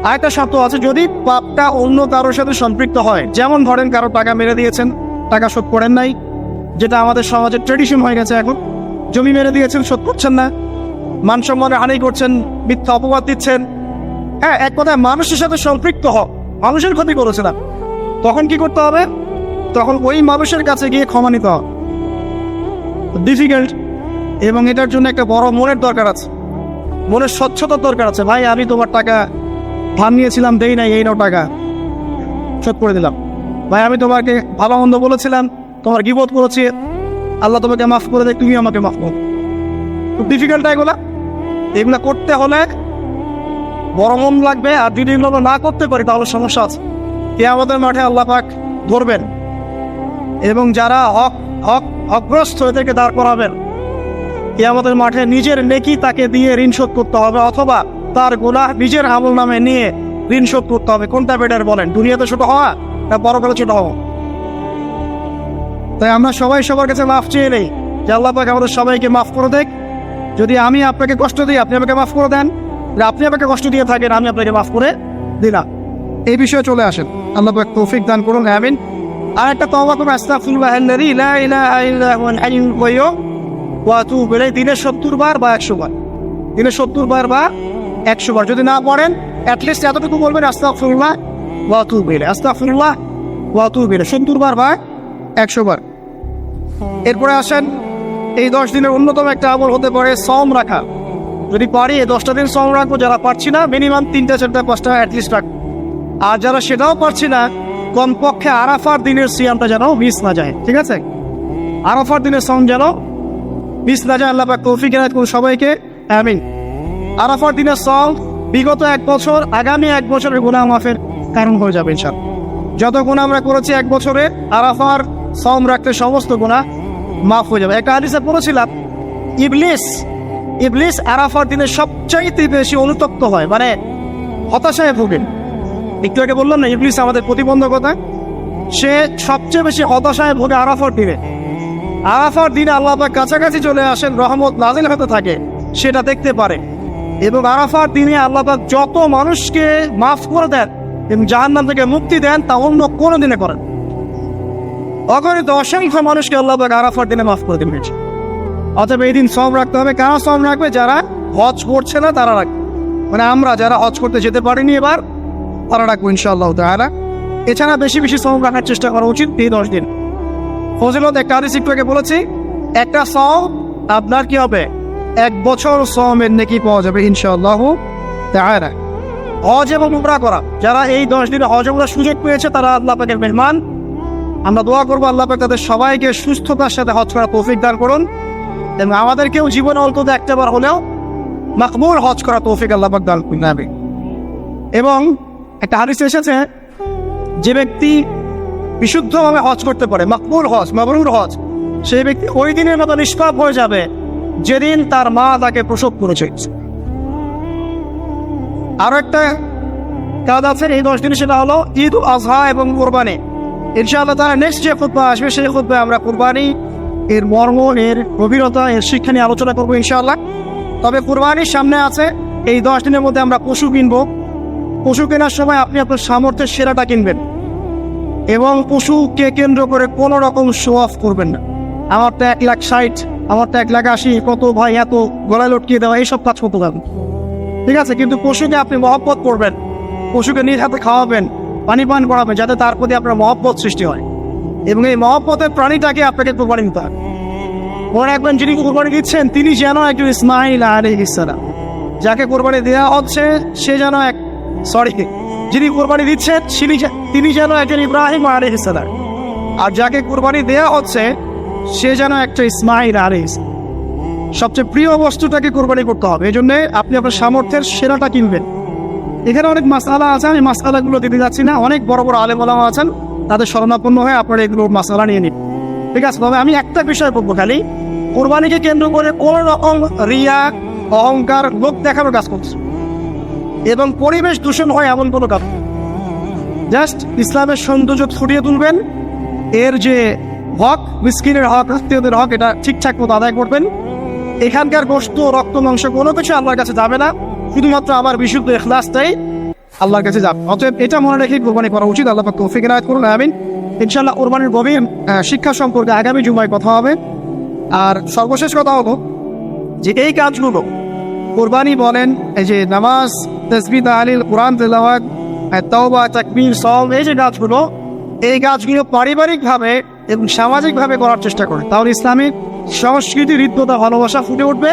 আরেকটা শর্ত আছে, যদি পাপটা অন্য কারোর সাথে সম্পৃক্ত হয়, যেমন ধরেন কারো টাকা মেরে দিয়েছেন, টাকা শোধ করেন নাই, যেটা আমাদের সমাজের ট্রেডিশন হয়ে গেছে এখন। জমি মেরে দিয়েছেন, শোধ করছেন না, মান সম্মানে হানি করছেন, মিথ্যা অপবাদ দিচ্ছেন। হ্যাঁ, এক কথায় মানুষের সাথে সম্পৃক্ত হও, মানুষের ক্ষতি করেছে না, তখন কি করতে হবে? তখন ওই মানুষের কাছে গিয়ে ক্ষমা নিতে হবে। ডিফিকাল্ট, এবং এটার জন্য একটা বড় মনের দরকার আছে, মনের স্বচ্ছতার দরকার আছে। ভাই, আমি তোমার টাকা ধার নিয়েছিলাম, দেই নাই, এই নাও টাকা, শোধ করে দিলাম। ভাই, আমি তোমাকে ভালো মন্দ বলেছিলাম, তোমার গীবত করেছি, আল্লাহ তোমাকে মাফ করে দেয়, তুমি আমাকে মাফ করো। খুব ডিফিকাল্ট এগুলা করতে হলে বড় মন লাগবে। আর যদি এগুলো না করতে পারি তাহলে সমস্যা আছে। কিয়ামতের মাঠে আল্লাহ পাক ধরবেন, এবং যারা হকগ্রস্ত এদেরকে দাঁড় করাবেন। কিয়ামতের মাঠে নিজের নেকি তাকে দিয়ে ঋণ শোধ করতে হবে, অথবা তার গুনাহ নিজের আমল নামে নিয়ে ঋণ শোধ করতে হবে। কোনটা বেটার বলেন? দুনিয়াতে ছোট হওয়া না পরকালে ছোট হওয়া? তাই আমরা সবাই সবার কাছে মাফ চেয়ে নেই যে আল্লাহ পাক আমাদের সবাইকে মাফ করে দেখ। যদি আমি আপনাকে কষ্ট দিই, আপনি আমাকে মাফ করে দেন। আপনি আমাকে কষ্ট দিয়ে থাকেন, আমি আপনাকে মাফ করে দিলাম। এই বিষয়ে চলে আসেন। আল্লাহ পাক তৌফিক দান করুন, আমিন। আর একটা তওবা করুন, আস্তাগফিরুল্লাহাল্লাযী লা ইলাহা ইল্লা হুয়াল হাইয়ুল কাইয়্যুম ওয়া আতুবু ইলাইহি, দিনে 70 বার বা 100 বার। দিনে 70 বার বা 100 বার। যদি না পড়েন, অ্যাটলিস্ট এতটুকু বলবেন, আস্তাগফিরুল্লাহ ওয়া আতুবু ইলাইহি, আস্তাগফিরুল্লাহ ওয়া আতুবু ইলাইহি, 70 বার বা 100 বার। এরপরে আসেন, এই 10 দিনের অন্যতম একটা আমল হতে পারে সওম রাখা। যদি পারি এই 10টা দিন সওম রাখবো। যারা পারছি না, মিনিমাম 3টা 4টা 5টা অ্যাটলিস্ট রাখবো। আর যারা সেটাও পারছি না, কমপক্ষে আরাফার দিনের সিয়ামটা যেন মিস না যায়। ঠিক আছে? আরাফার দিনের সওম যেন মিস না যায়। আল্লাহ পাক তৌফিক এনায়েত করুন সবাইকে, আমিন। আরাফার দিনের সওম বিগত 1 বছর, আগামী 1 বছরের গুনাহ মাফের কারণ হয়ে যাবে ইনশাআল্লাহ। যত গুনাহ আমরা করেছি 1 বছরে, আরাফার সওম রাখতে সমস্ত গুনাহ মাফ হয়ে যাবে। একটা হাদিসে পড়েছিলাম ইবলিস আরাফার দিনে সবচাইতে বেশি অনুতপ্ত হয়, মানে হতাশায় ভোগেন। একটু আগে বললাম না ইবলিস আমাদের প্রতিবন্ধকতা, সে সবচেয়ে বেশি হতাশায় ভোগে আরাফার দিনে। আরাফার দিনে আল্লাহ পাক কাছাকাছি চলে আসেন, রহমত নাজিল হতে থাকে, সেটা দেখতে পারে। এবং আরাফার দিনে আল্লাহ পাক যত মানুষকে মাফ করে দেন এবং জাহান্নাম থেকে মুক্তি দেন তা অন্য কোনো দিনে করেন। অগণিত অসংখ্য মানুষকে আল্লাহ পাক আরাফার দিনে মাফ করে দেবেন। অতএব এই দিন সওম রাখতে হবে। কারা সওম রাখবে? যারা হজ করছে না তারা রাখবে, মানে আমরা যারা হজ করতে যেতে পারিনি এবার তারা রাখবো ইনশাআল্লাহ তাআলা। এছাড়া বেশি বেশি সওম রাখার চেষ্টা করা উচিত এই 10 দিন। ফজিলত একটা হাদিস একটু আগে বলেছি, একটা সওম আপনার কি হবে? 1 বছর সওমের নেকি পাওয়া যাবে ইনশাআল্লাহ তাআলা। হজ এবং উমরা করা, যারা এই 10 দিনে হজ উমরার সুযোগ পেয়েছে তারা আল্লাহ পাকের মেহমান। আমরা দোয়া করবো আল্লাহ পাক তাদের সবাইকে সুস্থতার সাথে হজ করার তৌফিক দান করুন এবং আমাদেরকেও জীবনে অন্তত একটাবার হলেও মাকবুল হজ করা তৌফিক আল্লাহ পাক দান করুন। এবং একটা হাদিস এসেছে, যে ব্যক্তি বিশুদ্ধভাবে হজ করতে পারে, মাকবুল হজ, মাবরুর হজ, সেই ব্যক্তি ওই দিনের মতো নিষ্পাপ হয়ে যাবে যেদিন তার মা তাকে প্রসব করেছে। আরো একটা কাজ আছে এই 10 দিনে, সেটা হলো ঈদ উল আজহা এবং কুরবানি। ইনশাআল্লাহ তাআলা নেক্সট যে খুতবা আসবে সেই খুতবায় আমরা কুরবানি, এর মর্ম, এর গভীরতা, এর শিক্ষা নিয়ে আলোচনা করবো ইনশাআল্লাহ। তবে কুরবানির সামনে আছে, এই 10 দিনের মধ্যে আমরা পশু কিনবো। পশু কেনার সময় আপনি আপনার সামর্থ্যের সেরাটা কিনবেন এবং পশুকে কেন্দ্র করে কোনো রকম শো অফ করবেন না। আমার তো 1,60,000, আমার তো 1,80,000, কত ভাই এত গলায় লটকিয়ে দেওয়া, এইসব কাজ করতে পারবেন, ঠিক আছে? কিন্তু পশুকে আপনি মহব্বত করবেন, পশুকে নিজ হাতে খাওয়াবেন, পানি পান করাবেন, যাতে তার প্রতি আপনার মহব্বত সৃষ্টি হয়। এবং এই মহব্বতের প্রাণীটাকে আপনাকে কোরবানি দিতে হবে। মনে রাখবেন, যিনি কোরবানি দিচ্ছেন তিনি যেন একজন ইসমাইল আলাইহিস সালাম। যাকে কোরবানি দেওয়া হচ্ছে সে যেন যিনি কোরবানি দিচ্ছেন তিনি যেন একজন ইব্রাহিম আলাইহিস সালাম। আর যাকে কোরবানি দেওয়া হচ্ছে সে যেন একটা ইসমাইল আলাইহিস সালাম। সবচেয়ে প্রিয় বস্তুটাকে কোরবানি করতে হবে। এই জন্য আপনি আপনার সামর্থ্যের সেরাটা কিনবেন। এখানে অনেক মাসআলা আছে, আমি মাসআলাগুলো দিতে যাচ্ছি না। অনেক বড় বড় আলেম ওলামা আছেন, তাদের শরণাপন্ন হয়ে আপনারা এগুলো মাসআলা নিয়ে নিন, ঠিক আছে? তবে আমি একটা বিষয় বলবো, খালি কোরবানিকে কেন্দ্র করে কোন রকম রিয়া, অহংকার, লোক দেখানোর কাজ করছে এবং পরিবেশ দূষণ হয় এমন কোনো কাজ। জাস্ট ইসলামের সৌন্দর্য ফুটিয়ে তুলবেন, এর যে হক, মিসকিনের হক, আত্মীয়দের হক, এটা ঠিকঠাক মতো আদায় করবেন। এখানকার গোশত, রক্ত, মাংস কোনো কিছু আল্লাহর কাছে যাবে না, শুধুমাত্র আমার বিশুদ্ধ ইখলাসটাই আল্লাহর কাছে যাবে। অতএব এটা মনে রেখে কোরবানি করা উচিত। আল্লাহ পাক তৌফিক এনায়েত করুন, আমিন। ইনশাআল্লাহ কোরবানির গভীর শিক্ষা সম্পর্কে আগামী জুমায় কথা হবে। আর সর্বশেষ কথা হলো যে এই কাজগুলো, কোরবানি বলেন, এই যে নামাজ, তাসবিহ, তাহলিল, কোরআন তেলাওয়াত, তাওবা, তাকবীর, সওম, এই যে কাজগুলো, এই কাজগুলো পারিবারিকভাবে এবং সামাজিকভাবে করার চেষ্টা করে, তাহলে ইসলামিক সংস্কৃতি, হৃদ্যতা, ভালোবাসা ফুটে উঠবে।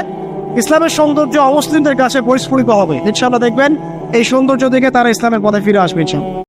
ইসলামের সৌন্দর্য অমুসলিমদের কাছে পরিস্ফুটিত হবে। ইনশাআল্লাহ দেখবেন এই সৌন্দর্য দেখে তারা ইসলামের পথে ফিরে আসবে ইনশাআল্লাহ।